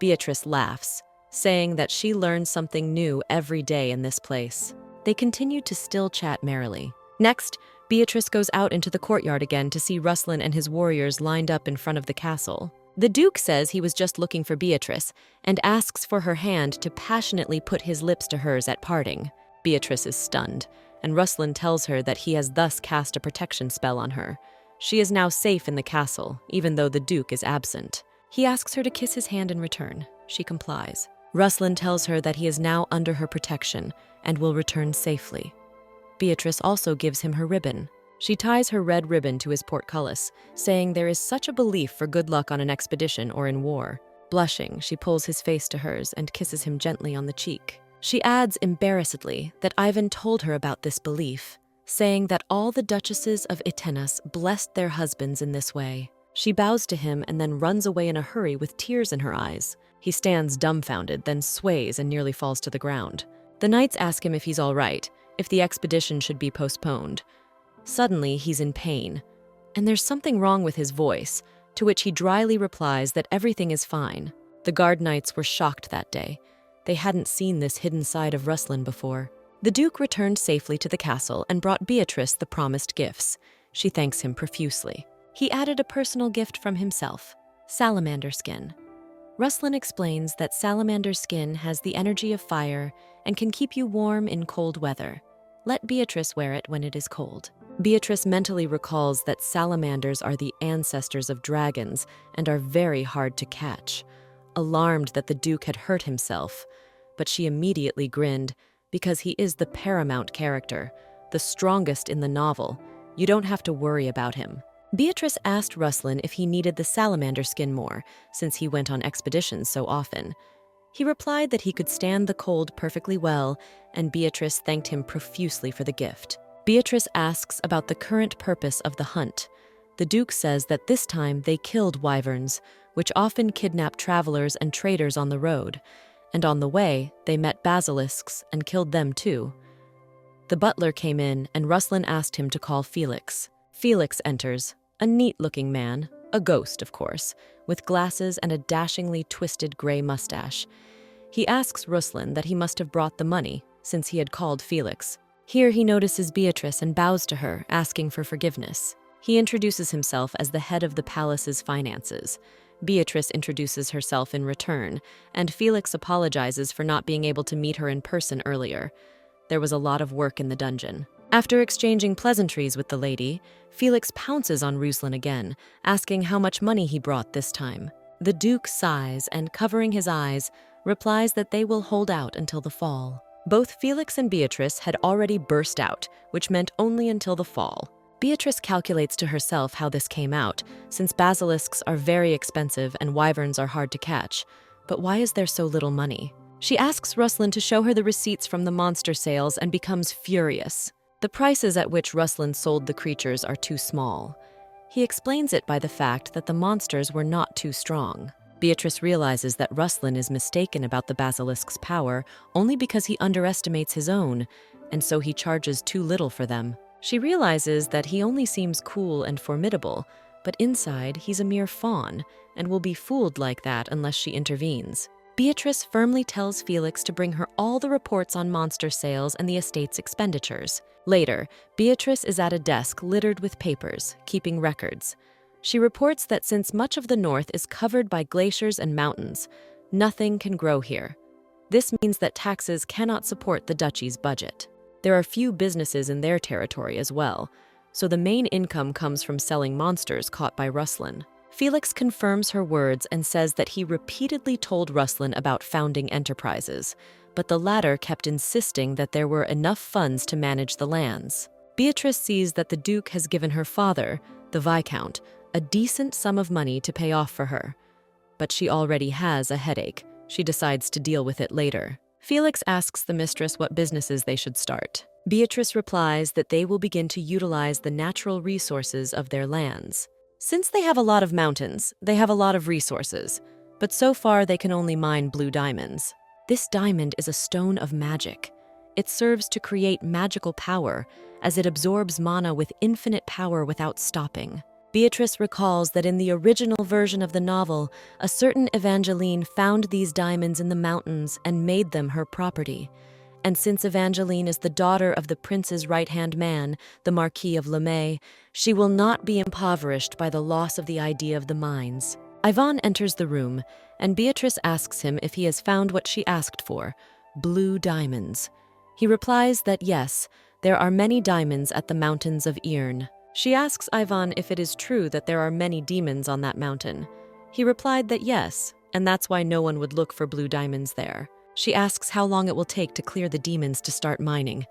Beatrice laughs, saying that she learns something new every day in this place. They continue to still chat merrily. Next, Beatrice goes out into the courtyard again to see Ruslan and his warriors lined up in front of the castle. The Duke says he was just looking for Beatrice and asks for her hand to passionately put his lips to hers at parting. Beatrice is stunned, and Ruslan tells her that he has thus cast a protection spell on her. She is now safe in the castle, even though the Duke is absent. He asks her to kiss his hand in return. She complies. Ruslan tells her that he is now under her protection and will return safely. Beatrice also gives him her ribbon. She ties her red ribbon to his portcullis, saying there is such a belief for good luck on an expedition or in war. Blushing, she pulls his face to hers and kisses him gently on the cheek. She adds embarrassedly that Ivan told her about this belief, saying that all the duchesses of Itenas blessed their husbands in this way. She bows to him and then runs away in a hurry with tears in her eyes. He stands dumbfounded, then sways and nearly falls to the ground. The knights ask him if he's all right, if the expedition should be postponed. Suddenly, he's in pain, and there's something wrong with his voice, to which he dryly replies that everything is fine. The guard knights were shocked that day. They hadn't seen this hidden side of Ruslan before. The Duke returned safely to the castle and brought Beatrice the promised gifts. She thanks him profusely. He added a personal gift from himself, salamander skin. Ruslan explains that salamander skin has the energy of fire and can keep you warm in cold weather. Let Beatrice wear it when it is cold. Beatrice mentally recalls that salamanders are the ancestors of dragons and are very hard to catch. Alarmed that the Duke had hurt himself, but she immediately grinned because he is the paramount character, the strongest in the novel. You don't have to worry about him. Beatrice asked Ruslan if he needed the salamander skin more, since he went on expeditions so often. He replied that he could stand the cold perfectly well, and Beatrice thanked him profusely for the gift. Beatrice asks about the current purpose of the hunt. The Duke says that this time they killed wyverns, which often kidnap travelers and traders on the road, and on the way they met basilisks and killed them too. The butler came in, and Ruslan asked him to call Felix. Felix enters, a neat-looking man, a ghost, of course, with glasses and a dashingly twisted gray mustache. He asks Ruslan that he must have brought the money, since he had called Felix. Here he notices Beatrice and bows to her, asking for forgiveness. He introduces himself as the head of the palace's finances. Beatrice introduces herself in return, and Felix apologizes for not being able to meet her in person earlier. There was a lot of work in the dungeon. After exchanging pleasantries with the lady, Felix pounces on Ruslan again, asking how much money he brought this time. The Duke sighs and, covering his eyes, replies that they will hold out until the fall. Both Felix and Beatrice had already burst out, which meant only until the fall. Beatrice calculates to herself how this came out, since basilisks are very expensive and wyverns are hard to catch. But why is there so little money? She asks Ruslan to show her the receipts from the monster sales and becomes furious. The prices at which Ruslan sold the creatures are too small. He explains it by the fact that the monsters were not too strong. Beatrice realizes that Ruslan is mistaken about the basilisk's power only because he underestimates his own, and so he charges too little for them. She realizes that he only seems cool and formidable, but inside he's a mere fawn and will be fooled like that unless she intervenes. Beatrice firmly tells Felix to bring her all the reports on monster sales and the estate's expenditures. Later, Beatrice is at a desk littered with papers, keeping records. She reports that since much of the north is covered by glaciers and mountains, nothing can grow here. This means that taxes cannot support the duchy's budget. There are few businesses in their territory as well, so the main income comes from selling monsters caught by Ruslan. Felix confirms her words and says that he repeatedly told Ruslan about founding enterprises, but the latter kept insisting that there were enough funds to manage the lands. Beatrice sees that the Duke has given her father, the Viscount, a decent sum of money to pay off for her. But she already has a headache. She decides to deal with it later. Felix asks the mistress what businesses they should start. Beatrice replies that they will begin to utilize the natural resources of their lands. Since they have a lot of mountains, they have a lot of resources, but so far they can only mine blue diamonds. This diamond is a stone of magic. It serves to create magical power, as it absorbs mana with infinite power without stopping. Beatrice recalls that in the original version of the novel, a certain Evangeline found these diamonds in the mountains and made them her property. And since Evangeline is the daughter of the prince's right-hand man, the Marquis of LeMay, she will not be impoverished by the loss of the idea of the mines. Ivan enters the room, and Beatrice asks him if he has found what she asked for, blue diamonds. He replies that yes, there are many diamonds at the mountains of Earn. She asks Ivan if it is true that there are many demons on that mountain. He replied that yes, and that's why no one would look for blue diamonds there. She asks how long it will take to clear the demons to start mining.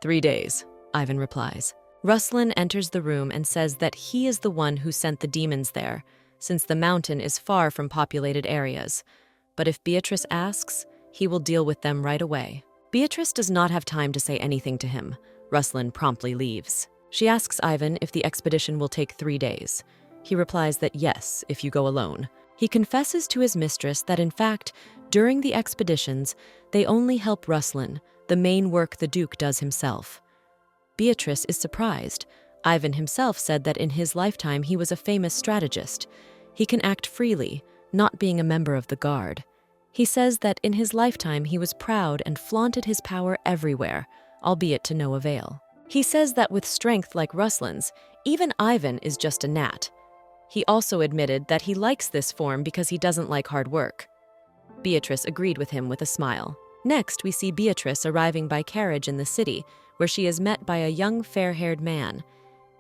3 days, Ivan replies. Ruslan enters the room and says that he is the one who sent the demons there, since the mountain is far from populated areas. But if Beatrice asks, he will deal with them right away. Beatrice does not have time to say anything to him. Ruslan promptly leaves. She asks Ivan if the expedition will take 3 days. He replies that yes, if you go alone. He confesses to his mistress that in fact, during the expeditions, they only help Ruslan, the main work the Duke does himself. Beatrice is surprised. Ivan himself said that in his lifetime he was a famous strategist. He can act freely, not being a member of the guard. He says that in his lifetime he was proud and flaunted his power everywhere, albeit to no avail. He says that with strength like Ruslan's, even Ivan is just a gnat. He also admitted that he likes this form because he doesn't like hard work. Beatrice agreed with him with a smile. Next, we see Beatrice arriving by carriage in the city, where she is met by a young fair-haired man.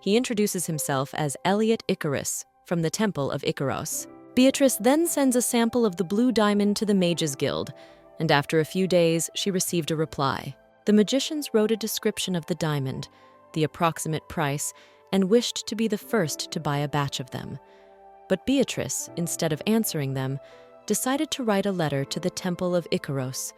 He introduces himself as Elliot Icarus from the Temple of Icaros. Beatrice then sends a sample of the blue diamond to the Mages Guild, and after a few days, she received a reply. The magicians wrote a description of the diamond, the approximate price, and wished to be the first to buy a batch of them. But Beatrice, instead of answering them, decided to write a letter to the Temple of Icaros.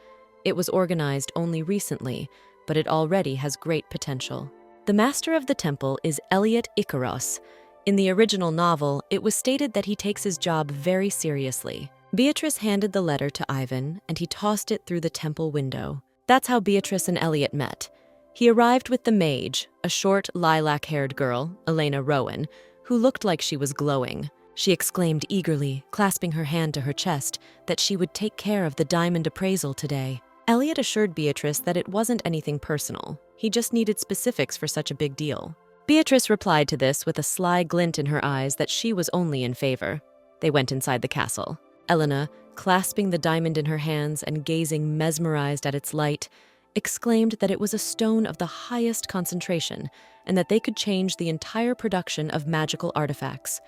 It was organized only recently, but it already has great potential. The master of the temple is Elliot Icaros. In the original novel, it was stated that he takes his job very seriously. Beatrice handed the letter to Ivan, and he tossed it through the temple window. That's how Beatrice and Elliot met. He arrived with the mage, a short, lilac-haired girl, Elena Rowan, who looked like she was glowing. She exclaimed eagerly, clasping her hand to her chest, that she would take care of the diamond appraisal today. Elliot assured Beatrice that it wasn't anything personal. He just needed specifics for such a big deal. Beatrice replied to this with a sly glint in her eyes that she was only in favor. They went inside the castle. Elena, clasping the diamond in her hands and gazing mesmerized at its light, exclaimed that it was a stone of the highest concentration and that they could change the entire production of magical artifacts.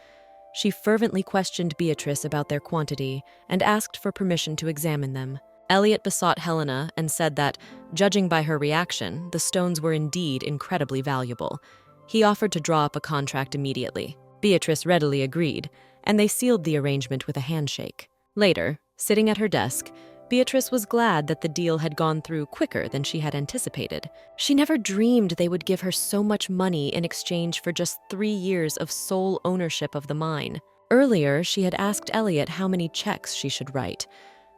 She fervently questioned Beatrice about their quantity and asked for permission to examine them. Elliot besought Helena and said that, judging by her reaction, the stones were indeed incredibly valuable. He offered to draw up a contract immediately. Beatrice readily agreed, and they sealed the arrangement with a handshake. Later, sitting at her desk, Beatrice was glad that the deal had gone through quicker than she had anticipated. She never dreamed they would give her so much money in exchange for just 3 years of sole ownership of the mine. Earlier, she had asked Elliot how many checks she should write,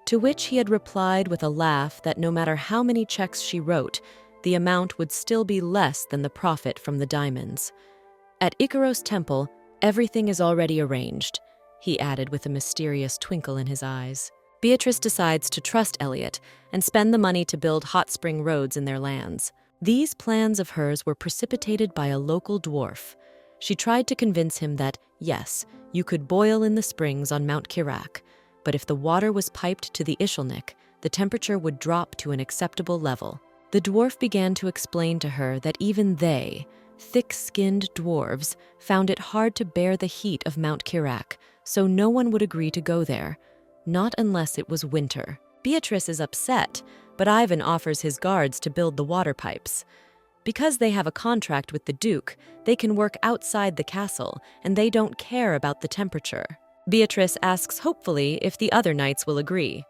to which he had replied with a laugh that no matter how many checks she wrote, the amount would still be less than the profit from the diamonds. At Icaros Temple, everything is already arranged, he added with a mysterious twinkle in his eyes. Beatrice decides to trust Elliot and spend the money to build hot spring roads in their lands. These plans of hers were precipitated by a local dwarf. She tried to convince him that, yes, you could boil in the springs on Mount Kirak, but if the water was piped to the Ishelnik, the temperature would drop to an acceptable level. The dwarf began to explain to her that even they, thick-skinned dwarves, found it hard to bear the heat of Mount Kirak, so no one would agree to go there, not unless it was winter. Beatrice is upset, but Ivan offers his guards to build the water pipes. Because they have a contract with the Duke, they can work outside the castle, and they don't care about the temperature. Beatrice asks hopefully if the other knights will agree.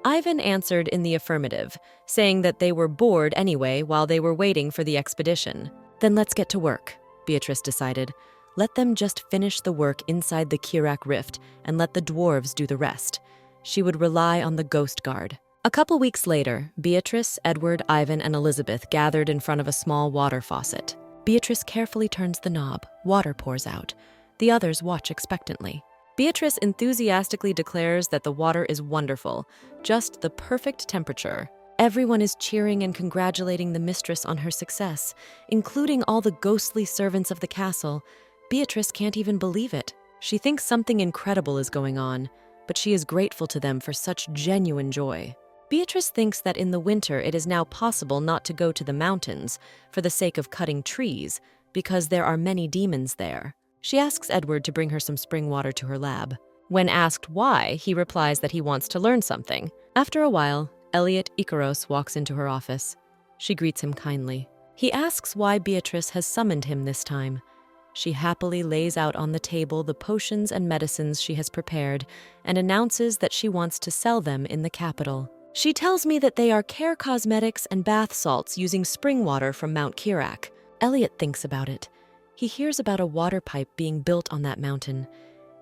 Ivan answered in the affirmative, saying that they were bored anyway while they were waiting for the expedition. Then let's get to work, Beatrice decided. Let them just finish the work inside the Kirak Rift and let the dwarves do the rest. She would rely on the Ghost Guard. A couple weeks later, Beatrice, Edward, Ivan, and Elizabeth gathered in front of a small water faucet. Beatrice carefully turns the knob. Water pours out. The others watch expectantly. Beatrice enthusiastically declares that the water is wonderful, just the perfect temperature. Everyone is cheering and congratulating the mistress on her success, including all the ghostly servants of the castle. Beatrice can't even believe it. She thinks something incredible is going on, but she is grateful to them for such genuine joy. Beatrice thinks that in the winter it is now possible not to go to the mountains for the sake of cutting trees, because there are many demons there. She asks Edward to bring her some spring water to her lab. When asked why, he replies that he wants to learn something. After a while, Elliot Icaros walks into her office. She greets him kindly. He asks why Beatrice has summoned him this time. She happily lays out on the table the potions and medicines she has prepared and announces that she wants to sell them in the capital. She tells me that they are care cosmetics and bath salts using spring water from Mount Kirak. Elliot thinks about it. He hears about a water pipe being built on that mountain.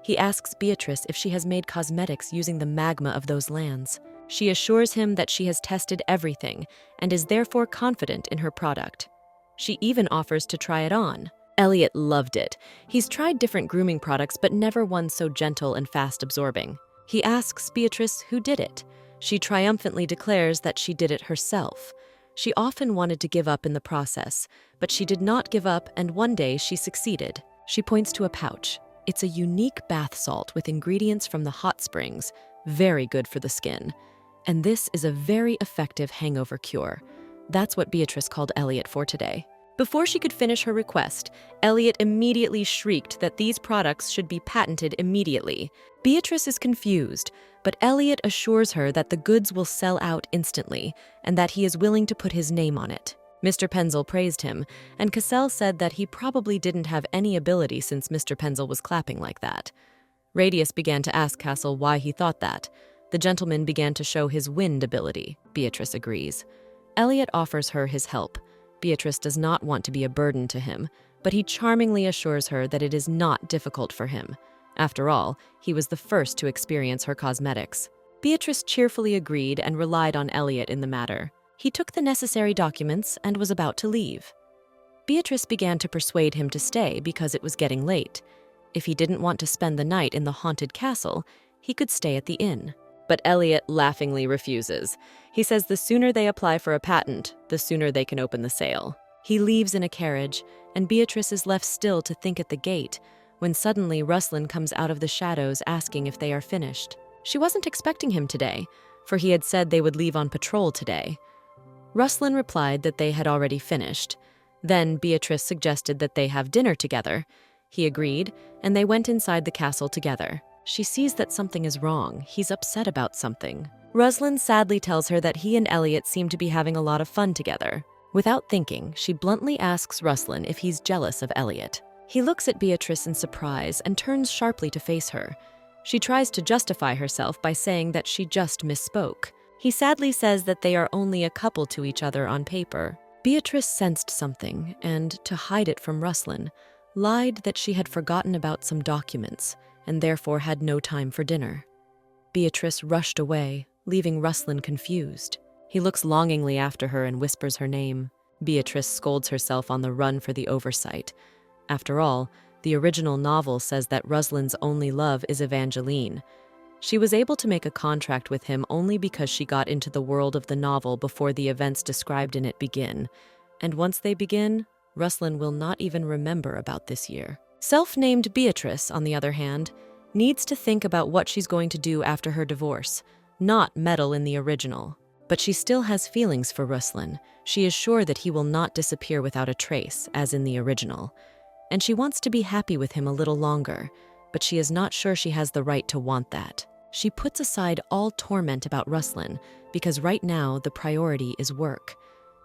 He asks Beatrice if she has made cosmetics using the magma of those lands. She assures him that she has tested everything and is therefore confident in her product. She even offers to try it on. Elliot loved it. He's tried different grooming products, but never one so gentle and fast-absorbing. He asks Beatrice who did it. She triumphantly declares that she did it herself. She often wanted to give up in the process, but she did not give up, and one day she succeeded. She points to a pouch. It's a unique bath salt with ingredients from the hot springs, very good for the skin. And this is a very effective hangover cure. That's what Beatrice called Elliot for today. Before she could finish her request, Elliot immediately shrieked that these products should be patented immediately. Beatrice is confused, but Elliot assures her that the goods will sell out instantly and that he is willing to put his name on it. Mr. Penzel praised him, and Cassell said that he probably didn't have any ability since Mr. Penzel was clapping like that. Radius began to ask Castle why he thought that. The gentleman began to show his wind ability. Beatrice agrees. Elliot offers her his help. Beatrice does not want to be a burden to him, but he charmingly assures her that it is not difficult for him. After all, he was the first to experience her cosmetics. Beatrice cheerfully agreed and relied on Elliot in the matter. He took the necessary documents and was about to leave. Beatrice began to persuade him to stay because it was getting late. If he didn't want to spend the night in the haunted castle, he could stay at the inn. But Elliot laughingly refuses. He says the sooner they apply for a patent, the sooner they can open the sale. He leaves in a carriage, and Beatrice is left still to think at the gate, when suddenly Ruslan comes out of the shadows asking if they are finished. She wasn't expecting him today, for he had said they would leave on patrol today. Ruslan replied that they had already finished. Then Beatrice suggested that they have dinner together. He agreed, and they went inside the castle together. She sees that something is wrong. He's upset about something. Ruslan sadly tells her that he and Elliot seem to be having a lot of fun together. Without thinking, she bluntly asks Ruslan if he's jealous of Elliot. He looks at Beatrice in surprise and turns sharply to face her. She tries to justify herself by saying that she just misspoke. He sadly says that they are only a couple to each other on paper. Beatrice sensed something and, to hide it from Ruslan, lied that she had forgotten about some documents and therefore had no time for dinner. Beatrice rushed away, leaving Ruslan confused. He looks longingly after her and whispers her name. Beatrice scolds herself on the run for the oversight. After all, the original novel says that Ruslan's only love is Evangeline. She was able to make a contract with him only because she got into the world of the novel before the events described in it begin. And once they begin, Ruslan will not even remember about this year. Self-named Beatrice, on the other hand, needs to think about what she's going to do after her divorce, not meddle in the original. But she still has feelings for Ruslan. She is sure that he will not disappear without a trace, as in the original. And she wants to be happy with him a little longer, but she is not sure she has the right to want that. She puts aside all torment about Ruslan, because right now the priority is work.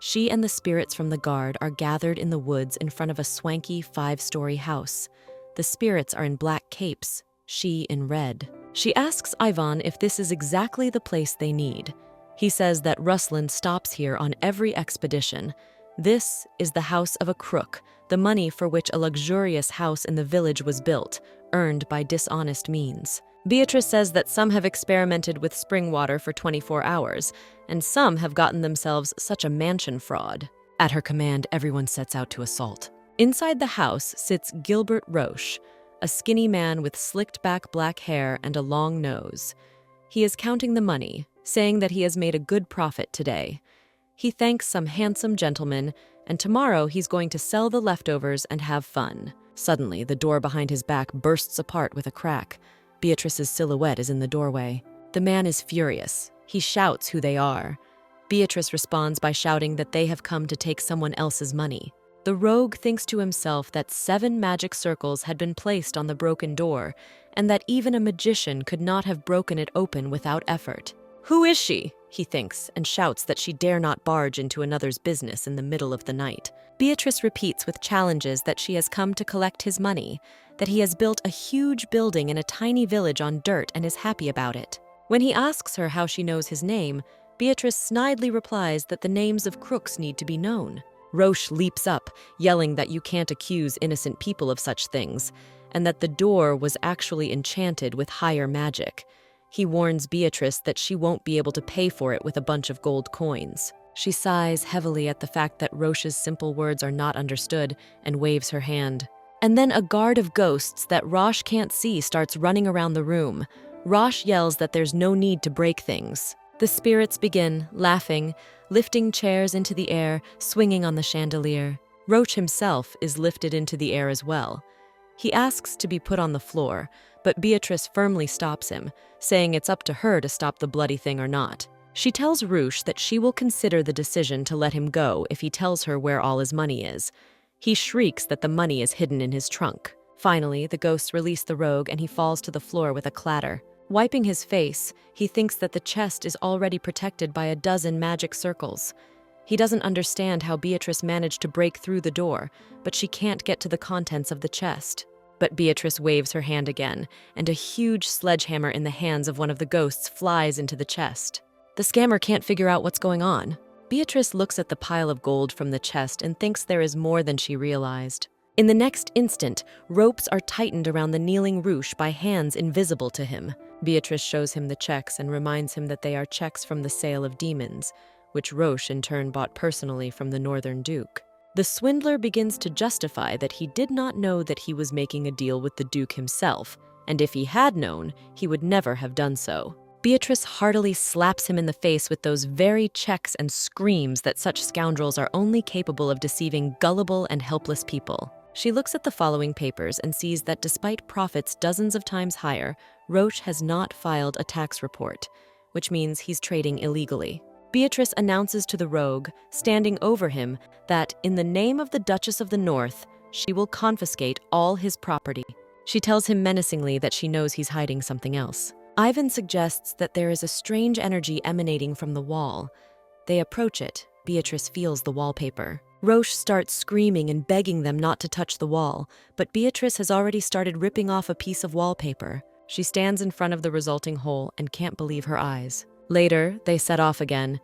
She and the spirits from the guard are gathered in the woods in front of a swanky 5-story house. The spirits are in black capes, she in red. She asks Ivan if this is exactly the place they need. He says that Ruslan stops here on every expedition. This is the house of a crook, the money for which a luxurious house in the village was built, earned by dishonest means. Beatrice says that some have experimented with spring water for 24 hours, and some have gotten themselves such a mansion fraud. At her command, everyone sets out to assault. Inside the house sits Gilbert Roche, a skinny man with slicked-back black hair and a long nose. He is counting the money, saying that he has made a good profit today. He thanks some handsome gentlemen, and tomorrow he's going to sell the leftovers and have fun. Suddenly, the door behind his back bursts apart with a crack. Beatrice's silhouette is in the doorway. The man is furious. He shouts who they are. Beatrice responds by shouting that they have come to take someone else's money. The rogue thinks to himself that 7 magic circles had been placed on the broken door, and that even a magician could not have broken it open without effort. Who is she? He thinks, and shouts that she dare not barge into another's business in the middle of the night. Beatrice repeats with challenges that she has come to collect his money, that he has built a huge building in a tiny village on dirt and is happy about it. When he asks her how she knows his name, Beatrice snidely replies that the names of crooks need to be known. Roche leaps up, yelling that you can't accuse innocent people of such things, and that the door was actually enchanted with higher magic. He warns Beatrice that she won't be able to pay for it with a bunch of gold coins. She sighs heavily at the fact that Roche's simple words are not understood and waves her hand. And then a guard of ghosts that Roche can't see starts running around the room. Roche yells that there's no need to break things. The spirits begin, laughing, lifting chairs into the air, swinging on the chandelier. Roach himself is lifted into the air as well. He asks to be put on the floor, but Beatrice firmly stops him, saying it's up to her to stop the bloody thing or not. She tells Roosh that she will consider the decision to let him go if he tells her where all his money is. He shrieks that the money is hidden in his trunk. Finally, the ghosts release the rogue and he falls to the floor with a clatter. Wiping his face, he thinks that the chest is already protected by a dozen magic circles. He doesn't understand how Beatrice managed to break through the door, but she can't get to the contents of the chest. But Beatrice waves her hand again, and a huge sledgehammer in the hands of one of the ghosts flies into the chest. The scammer can't figure out what's going on. Beatrice looks at the pile of gold from the chest and thinks there is more than she realized. In the next instant, ropes are tightened around the kneeling Roosh by hands invisible to him. Beatrice shows him the checks and reminds him that they are checks from the sale of demons, which Roche in turn bought personally from the Northern Duke. The swindler begins to justify that he did not know that he was making a deal with the Duke himself, and if he had known, he would never have done so. Beatrice heartily slaps him in the face with those very checks and screams that such scoundrels are only capable of deceiving gullible and helpless people. She looks at the following papers and sees that despite profits dozens of times higher, Roche has not filed a tax report, which means he's trading illegally. Beatrice announces to the rogue, standing over him, that in the name of the Duchess of the North, she will confiscate all his property. She tells him menacingly that she knows he's hiding something else. Ivan suggests that there is a strange energy emanating from the wall. They approach it. Beatrice feels the wallpaper. Roche starts screaming and begging them not to touch the wall, but Beatrice has already started ripping off a piece of wallpaper. She stands in front of the resulting hole and can't believe her eyes. Later, they set off again.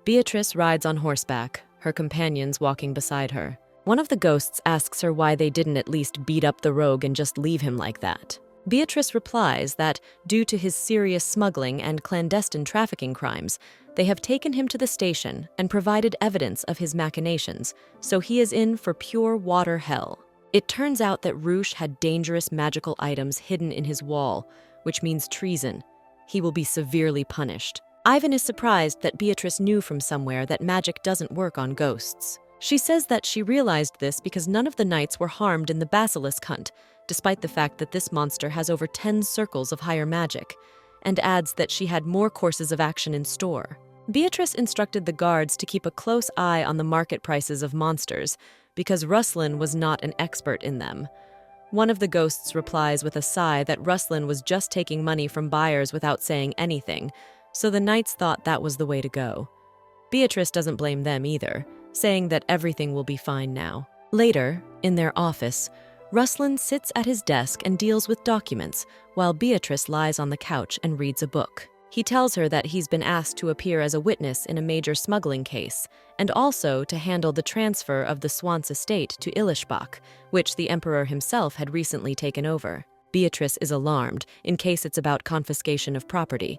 Beatrice rides on horseback, her companions walking beside her. One of the ghosts asks her why they didn't at least beat up the rogue and just leave him like that. Beatrice replies that, due to his serious smuggling and clandestine trafficking crimes, they have taken him to the station and provided evidence of his machinations, so he is in for pure water hell. It turns out that Roosh had dangerous magical items hidden in his wall, which means treason. He will be severely punished. Ivan is surprised that Beatrice knew from somewhere that magic doesn't work on ghosts. She says that she realized this because none of the knights were harmed in the basilisk hunt, despite the fact that this monster has over 10 circles of higher magic, and adds that she had more courses of action in store. Beatrice instructed the guards to keep a close eye on the market prices of monsters, because Ruslan was not an expert in them. One of the ghosts replies with a sigh that Ruslan was just taking money from buyers without saying anything, so the knights thought that was the way to go. Beatrice doesn't blame them either, saying that everything will be fine now. Later, in their office, Ruslan sits at his desk and deals with documents, while Beatrice lies on the couch and reads a book. He tells her that he's been asked to appear as a witness in a major smuggling case, and also to handle the transfer of the Swans estate to Ilishbach, which the emperor himself had recently taken over. Beatrice is alarmed, in case it's about confiscation of property,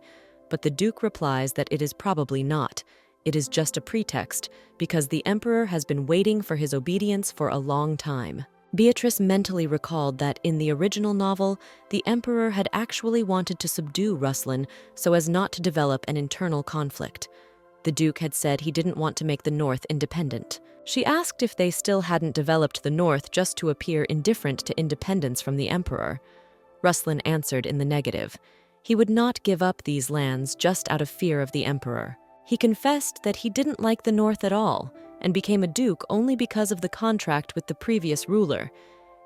but the Duke replies that it is probably not. It is just a pretext, because the emperor has been waiting for his obedience for a long time. Beatrice mentally recalled that in the original novel, the emperor had actually wanted to subdue Ruslan so as not to develop an internal conflict. The Duke had said he didn't want to make the North independent. She asked if they still hadn't developed the North just to appear indifferent to independence from the emperor. Ruslan answered in the negative. He would not give up these lands just out of fear of the emperor. He confessed that he didn't like the North at all, and became a duke only because of the contract with the previous ruler.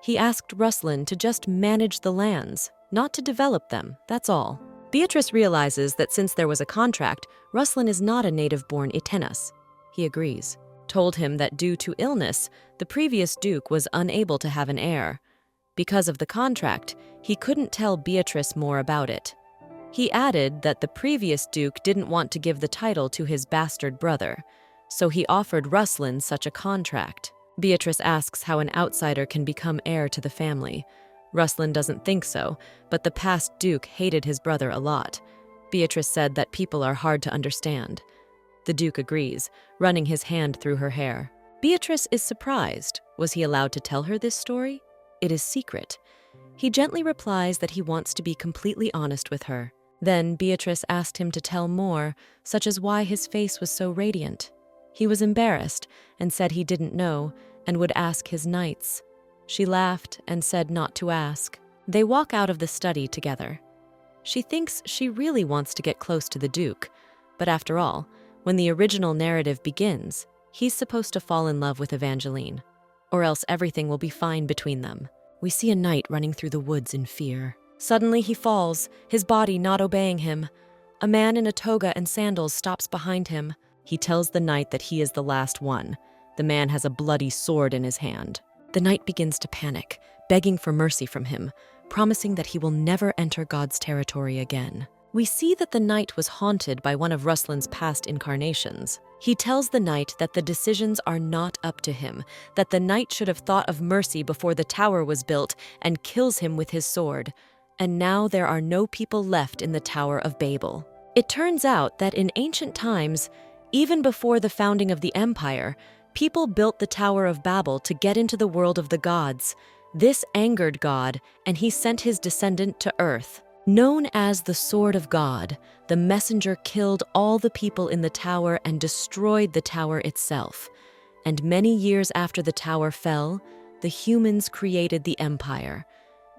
He asked Ruslan to just manage the lands, not to develop them, that's all. Beatrice realizes that since there was a contract, Ruslan is not a native-born Itenas. He agrees. Told him that due to illness, the previous duke was unable to have an heir. Because of the contract, he couldn't tell Beatrice more about it. He added that the previous duke didn't want to give the title to his bastard brother, so he offered Ruslan such a contract. Beatrice asks how an outsider can become heir to the family. Ruslan doesn't think so, but the past duke hated his brother a lot. Beatrice said that people are hard to understand. The duke agrees, running his hand through her hair. Beatrice is surprised. Was he allowed to tell her this story? It is secret. He gently replies that he wants to be completely honest with her. Then Beatrice asked him to tell more, such as why his face was so radiant. He was embarrassed and said he didn't know and would ask his knights. She laughed and said not to ask. They walk out of the study together. She thinks she really wants to get close to the Duke, but after all, when the original narrative begins, he's supposed to fall in love with Evangeline, or else everything will be fine between them. We see a knight running through the woods in fear. Suddenly he falls, his body not obeying him. A man in a toga and sandals stops behind him. He tells the knight that he is the last one. The man has a bloody sword in his hand. The knight begins to panic, begging for mercy from him, promising that he will never enter God's territory again. We see that the knight was haunted by one of Ruslan's past incarnations. He tells the knight that the decisions are not up to him, that the knight should have thought of mercy before the tower was built, and kills him with his sword. And now there are no people left in the Tower of Babel. It turns out that in ancient times, even before the founding of the empire, people built the Tower of Babel to get into the world of the gods. This angered God, and he sent his descendant to earth. Known as the Sword of God, the messenger killed all the people in the tower and destroyed the tower itself. And many years after the tower fell, the humans created the empire.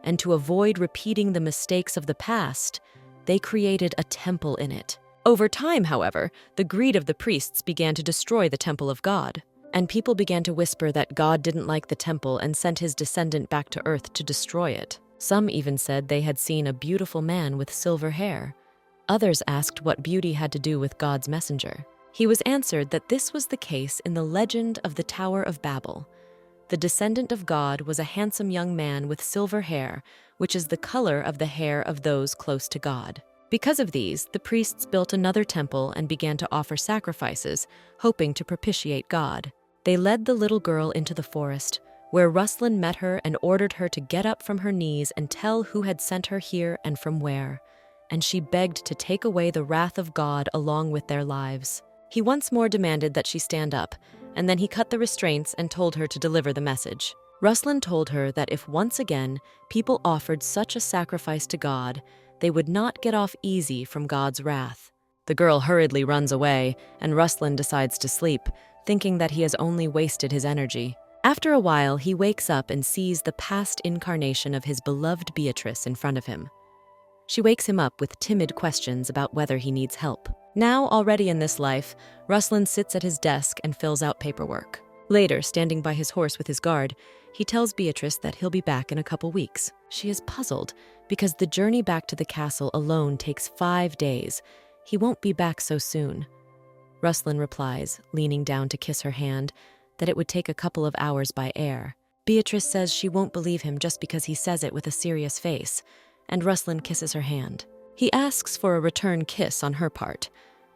And to avoid repeating the mistakes of the past, they created a temple in it. Over time, however, the greed of the priests began to destroy the temple of God. And people began to whisper that God didn't like the temple and sent his descendant back to earth to destroy it. Some even said they had seen a beautiful man with silver hair. Others asked what beauty had to do with God's messenger. He was answered that this was the case in the legend of the Tower of Babel. The descendant of God was a handsome young man with silver hair, which is the color of the hair of those close to God. Because of these, the priests built another temple and began to offer sacrifices, hoping to propitiate God. They led the little girl into the forest, where Ruslan met her and ordered her to get up from her knees and tell who had sent her here and from where. And she begged to take away the wrath of God along with their lives. He once more demanded that she stand up, and then he cut the restraints and told her to deliver the message. Ruslan told her that if once again people offered such a sacrifice to God, they would not get off easy from God's wrath. The girl hurriedly runs away, and Ruslan decides to sleep, thinking that he has only wasted his energy. After a while, he wakes up and sees the past incarnation of his beloved Beatrice in front of him. She wakes him up with timid questions about whether he needs help. Now, already in this life, Ruslan sits at his desk and fills out paperwork. Later, standing by his horse with his guard, he tells Beatrice that he'll be back in a couple weeks. She is puzzled because the journey back to the castle alone takes 5 days. He won't be back so soon. Ruslan replies, leaning down to kiss her hand, that it would take a couple of hours by air. Beatrice says she won't believe him just because he says it with a serious face, and Ruslan kisses her hand. He asks for a return kiss on her part.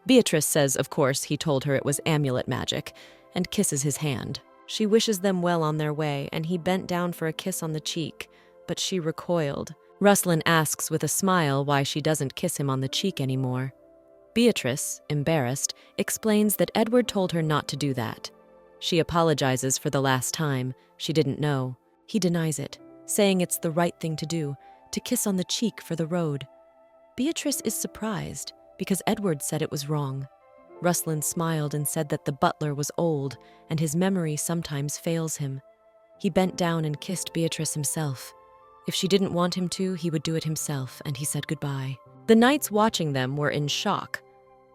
Beatrice says, of course, he told her it was amulet magic, and kisses his hand. She wishes them well on their way, and he bent down for a kiss on the cheek, but she recoiled. Ruslan asks with a smile why she doesn't kiss him on the cheek anymore. Beatrice, embarrassed, explains that Edward told her not to do that. She apologizes for the last time. She didn't know. He denies it, saying it's the right thing to do, to kiss on the cheek for the road. Beatrice is surprised, because Edward said it was wrong. Ruslan smiled and said that the butler was old, and his memory sometimes fails him. He bent down and kissed Beatrice himself. If she didn't want him to, he would do it himself, and he said goodbye. The knights watching them were in shock.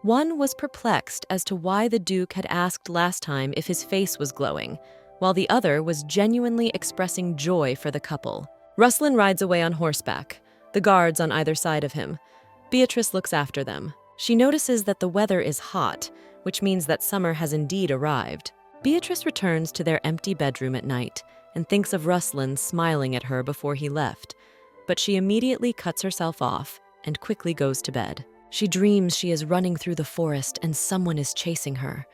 One was perplexed as to why the Duke had asked last time if his face was glowing, while the other was genuinely expressing joy for the couple. Ruslan rides away on horseback, the guards on either side of him. Beatrice looks after them. She notices that the weather is hot, which means that summer has indeed arrived. Beatrice returns to their empty bedroom at night and thinks of Ruslan smiling at her before he left, but she immediately cuts herself off and quickly goes to bed. She dreams she is running through the forest and someone is chasing her.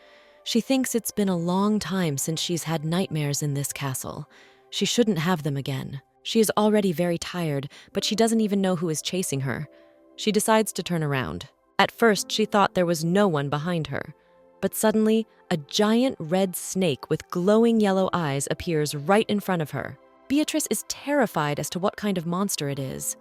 She thinks it's been a long time since she's had nightmares in this castle. She shouldn't have them again. She is already very tired, but she doesn't even know who is chasing her. She decides to turn around. At first, she thought there was no one behind her. But suddenly, a giant red snake with glowing yellow eyes appears right in front of her. Beatrice is terrified as to what kind of monster it is.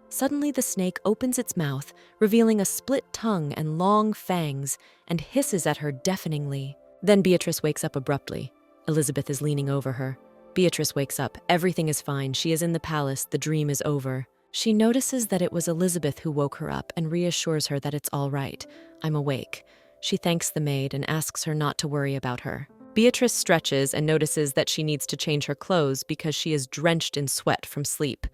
Suddenly, the snake opens its mouth, revealing a split tongue and long fangs, and hisses at her deafeningly. Then Beatrice wakes up abruptly. Elizabeth is leaning over her. Beatrice wakes up. Everything is fine. She is in the palace. The dream is over. She notices that it was Elizabeth who woke her up and reassures her that it's all right. I'm awake. She thanks the maid and asks her not to worry about her. Beatrice stretches and notices that she needs to change her clothes because she is drenched in sweat from sleep.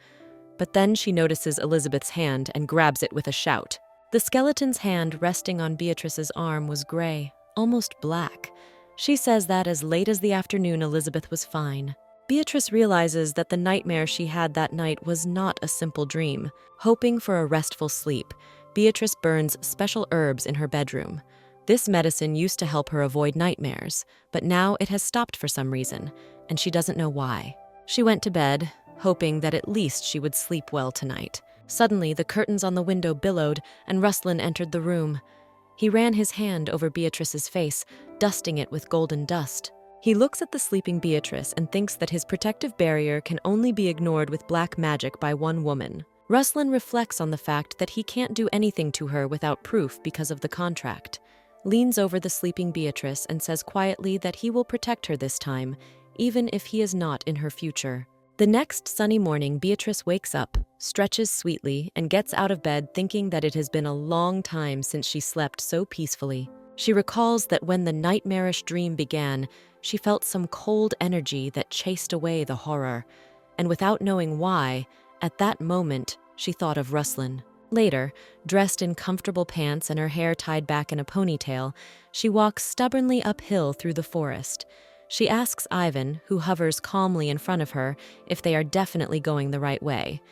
But then she notices Elizabeth's hand and grabs it with a shout. The skeleton's hand resting on Beatrice's arm was gray, almost black. She says that as late as the afternoon, Elizabeth was fine. Beatrice realizes that the nightmare she had that night was not a simple dream. Hoping for a restful sleep, Beatrice burns special herbs in her bedroom. This medicine used to help her avoid nightmares, but now it has stopped for some reason, and she doesn't know why. She went to bed, hoping that at least she would sleep well tonight. Suddenly, the curtains on the window billowed, and Ruslan entered the room. He ran his hand over Beatrice's face, dusting it with golden dust. He looks at the sleeping Beatrice and thinks that his protective barrier can only be ignored with black magic by one woman. Ruslan reflects on the fact that he can't do anything to her without proof because of the contract. Leans over the sleeping Beatrice and says quietly that he will protect her this time, even if he is not in her future. The next sunny morning, Beatrice wakes up, stretches sweetly, and gets out of bed thinking that it has been a long time since she slept so peacefully. She recalls that when the nightmarish dream began, she felt some cold energy that chased away the horror, and without knowing why, at that moment, she thought of Ruslan. Later, dressed in comfortable pants and her hair tied back in a ponytail, she walks stubbornly uphill through the forest. She asks Ivan, who hovers calmly in front of her, if they are definitely going the right way.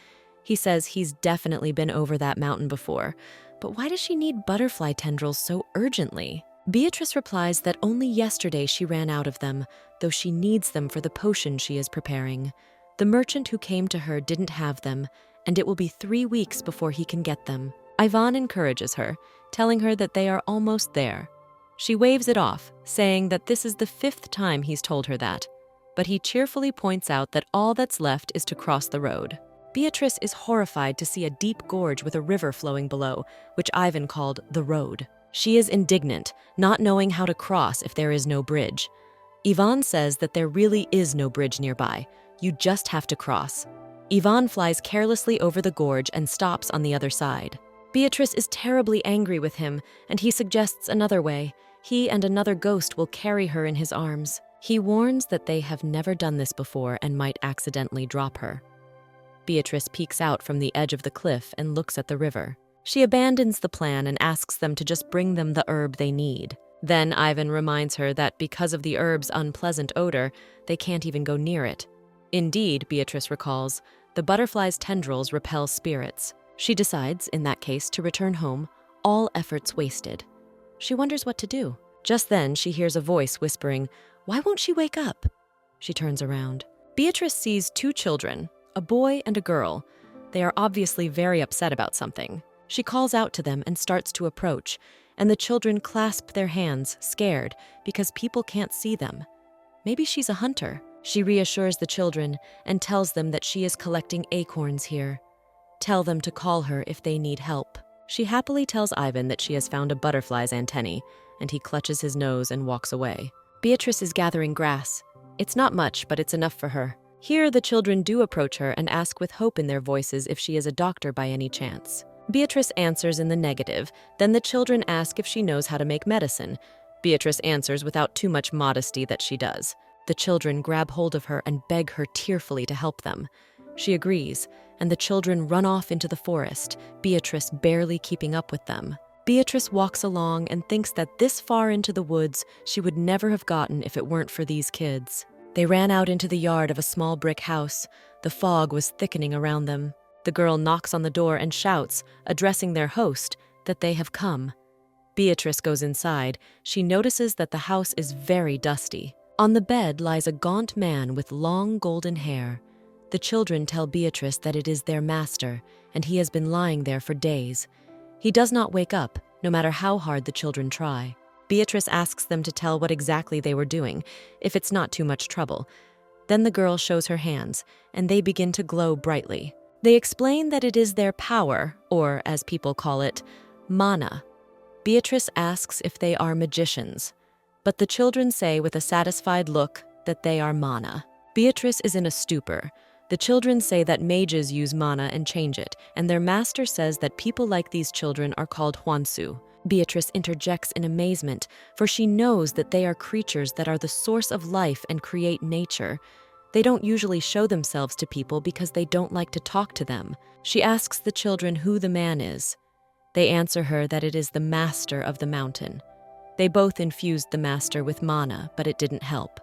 He says he's definitely been over that mountain before, but why does she need butterfly tendrils so urgently? Beatrice replies that only yesterday she ran out of them, though she needs them for the potion she is preparing. The merchant who came to her didn't have them, and it will be 3 weeks before he can get them. Ivan encourages her, telling her that they are almost there. She waves it off, saying that this is the 5th time he's told her that, but he cheerfully points out that all that's left is to cross the road. Beatrice is horrified to see a deep gorge with a river flowing below, which Ivan called the road. She is indignant, not knowing how to cross if there is no bridge. Ivan says that there really is no bridge nearby. You just have to cross. Ivan flies carelessly over the gorge and stops on the other side. Beatrice is terribly angry with him, and he suggests another way. He and another ghost will carry her in his arms. He warns that they have never done this before and might accidentally drop her. Beatrice peeks out from the edge of the cliff and looks at the river. She abandons the plan and asks them to just bring them the herb they need. Then Ivan reminds her that because of the herb's unpleasant odor, they can't even go near it. Indeed, Beatrice recalls, the butterfly's tendrils repel spirits. She decides, in that case, to return home, all efforts wasted. She wonders what to do. Just then, she hears a voice whispering, "Why won't she wake up?" She turns around. Beatrice sees 2 children, a boy and a girl. They are obviously very upset about something. She calls out to them and starts to approach, and the children clasp their hands, scared, because people can't see them. Maybe she's a hunter. She reassures the children and tells them that she is collecting acorns here. Tell them to call her if they need help. She happily tells Ivan that she has found a butterfly's antennae, and he clutches his nose and walks away. Beatrice is gathering grass. It's not much, but it's enough for her. Here, the children do approach her and ask with hope in their voices if she is a doctor by any chance. Beatrice answers in the negative. Then the children ask if she knows how to make medicine. Beatrice answers without too much modesty that she does. The children grab hold of her and beg her tearfully to help them. She agrees, and the children run off into the forest, Beatrice barely keeping up with them. Beatrice walks along and thinks that this far into the woods she would never have gotten if it weren't for these kids. They ran out into the yard of a small brick house. The fog was thickening around them. The girl knocks on the door and shouts, addressing their host, that they have come. Beatrice goes inside. She notices that the house is very dusty. On the bed lies a gaunt man with long golden hair. The children tell Beatrice that it is their master, and he has been lying there for days. He does not wake up, no matter how hard the children try. Beatrice asks them to tell what exactly they were doing, if it's not too much trouble. Then the girl shows her hands, and they begin to glow brightly. They explain that it is their power, or as people call it, mana. Beatrice asks if they are magicians, but the children say with a satisfied look that they are mana. Beatrice is in a stupor. The children say that mages use mana and change it, and their master says that people like these children are called huansu. Beatrice interjects in amazement, for she knows that they are creatures that are the source of life and create nature. They don't usually show themselves to people because they don't like to talk to them. She asks the children who the man is. They answer her that it is the master of the mountain. They both infused the master with mana, but it didn't help.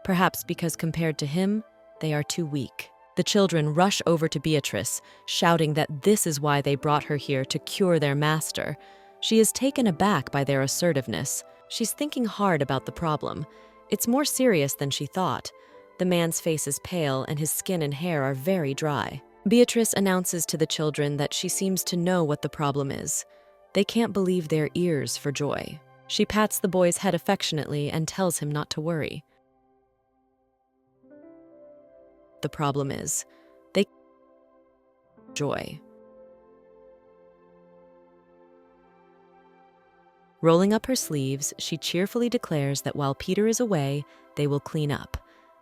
Perhaps because compared to him, they are too weak. The children rush over to Beatrice, shouting that this is why they brought her here to cure their master. She is taken aback by their assertiveness. She's thinking hard about the problem. It's more serious than she thought. The man's face is pale and his skin and hair are very dry. Beatrice announces to the children that she seems to know what the problem is. They can't believe their ears for joy. She pats the boy's head affectionately and tells him not to worry. The problem is, they joy. Rolling up her sleeves, she cheerfully declares that while Peter is away, they will clean up.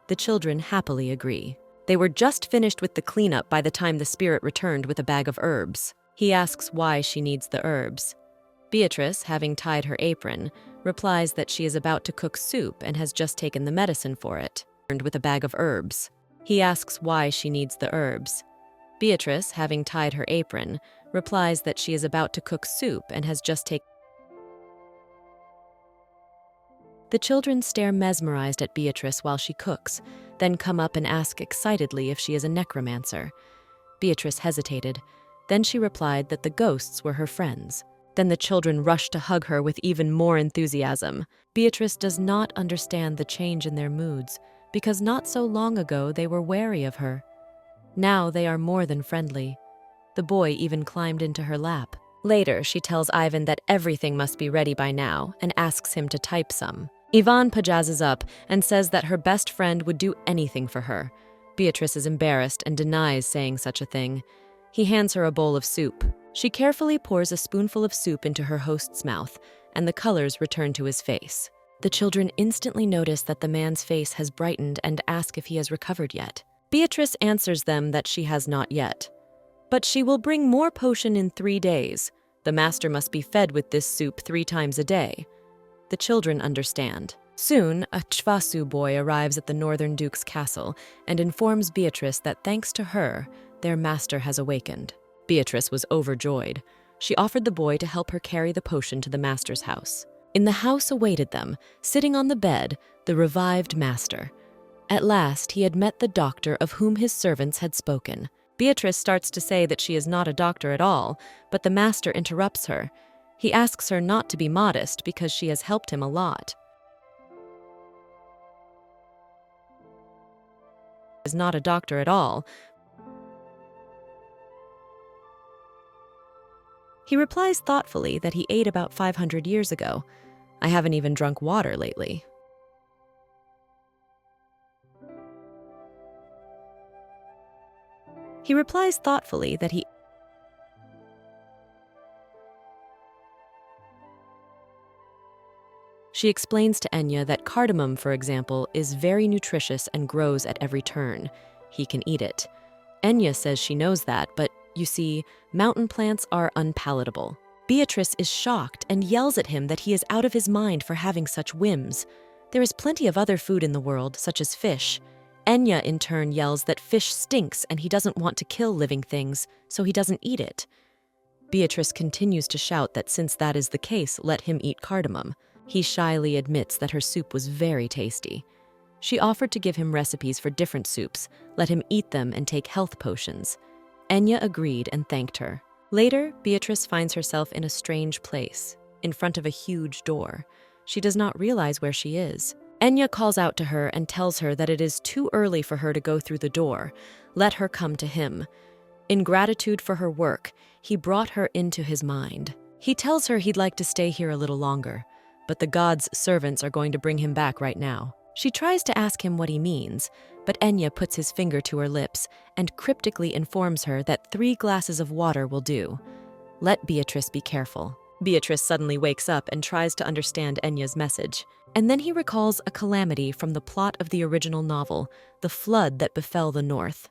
The children happily agree. They were just finished with the cleanup by the time the spirit returned with a bag of herbs. He asks why she needs the herbs. Beatrice, having tied her apron, replies that she is about to cook soup and has just taken the medicine for it, with a bag of herbs. He asks why she needs the herbs. Beatrice, having tied her apron, replies that she is about to cook soup and has just taken. The children stare mesmerized at Beatrice while she cooks, then come up and ask excitedly if she is a necromancer. Beatrice hesitated. Then she replied that the ghosts were her friends. Then the children rushed to hug her with even more enthusiasm. Beatrice does not understand the change in their moods, because not so long ago they were wary of her. Now they are more than friendly. The boy even climbed into her lap. Later, she tells Ivan that everything must be ready by now and asks him to type some. Ivan pajazzes up and says that her best friend would do anything for her. Beatrice is embarrassed and denies saying such a thing. He hands her a bowl of soup. She carefully pours a spoonful of soup into her host's mouth, and the colors return to his face. The children instantly notice that the man's face has brightened and ask if he has recovered yet. Beatrice answers them that she has not yet. But she will bring more potion in 3 days. The master must be fed with this soup 3 times a day. The children understand. Soon, a Chvasu boy arrives at the Northern Duke's castle and informs Beatrice that thanks to her, their master has awakened. Beatrice was overjoyed. She offered the boy to help her carry the potion to the master's house. In the house awaited them, sitting on the bed, the revived master. At last, he had met the doctor of whom his servants had spoken. Beatrice starts to say that she is not a doctor at all, but the master interrupts her. He asks her not to be modest because she has helped him a lot. Is not a doctor at all. He replies thoughtfully that he ate about 500 years ago. I haven't even drunk water lately. He replies thoughtfully that he She explains to Enya that cardamom, for example, is very nutritious and grows at every turn. He can eat it. Enya says she knows that, but you see, mountain plants are unpalatable. Beatrice is shocked and yells at him that he is out of his mind for having such whims. There is plenty of other food in the world, such as fish. Enya, in turn, yells that fish stinks and he doesn't want to kill living things, so he doesn't eat it. Beatrice continues to shout that since that is the case, let him eat cardamom. He shyly admits that her soup was very tasty. She offered to give him recipes for different soups, let him eat them and take health potions. Enya agreed and thanked her. Later, Beatrice finds herself in a strange place, in front of a huge door. She does not realize where she is. Enya calls out to her and tells her that it is too early for her to go through the door. Let her come to him. In gratitude for her work, he brought her into his mind. He tells her he'd like to stay here a little longer, but the gods' servants are going to bring him back right now. She tries to ask him what he means, but Enya puts his finger to her lips and cryptically informs her that 3 glasses of water will do. Let Beatrice be careful. Beatrice suddenly wakes up and tries to understand Enya's message. And then he recalls a calamity from the plot of the original novel, the flood that befell the north.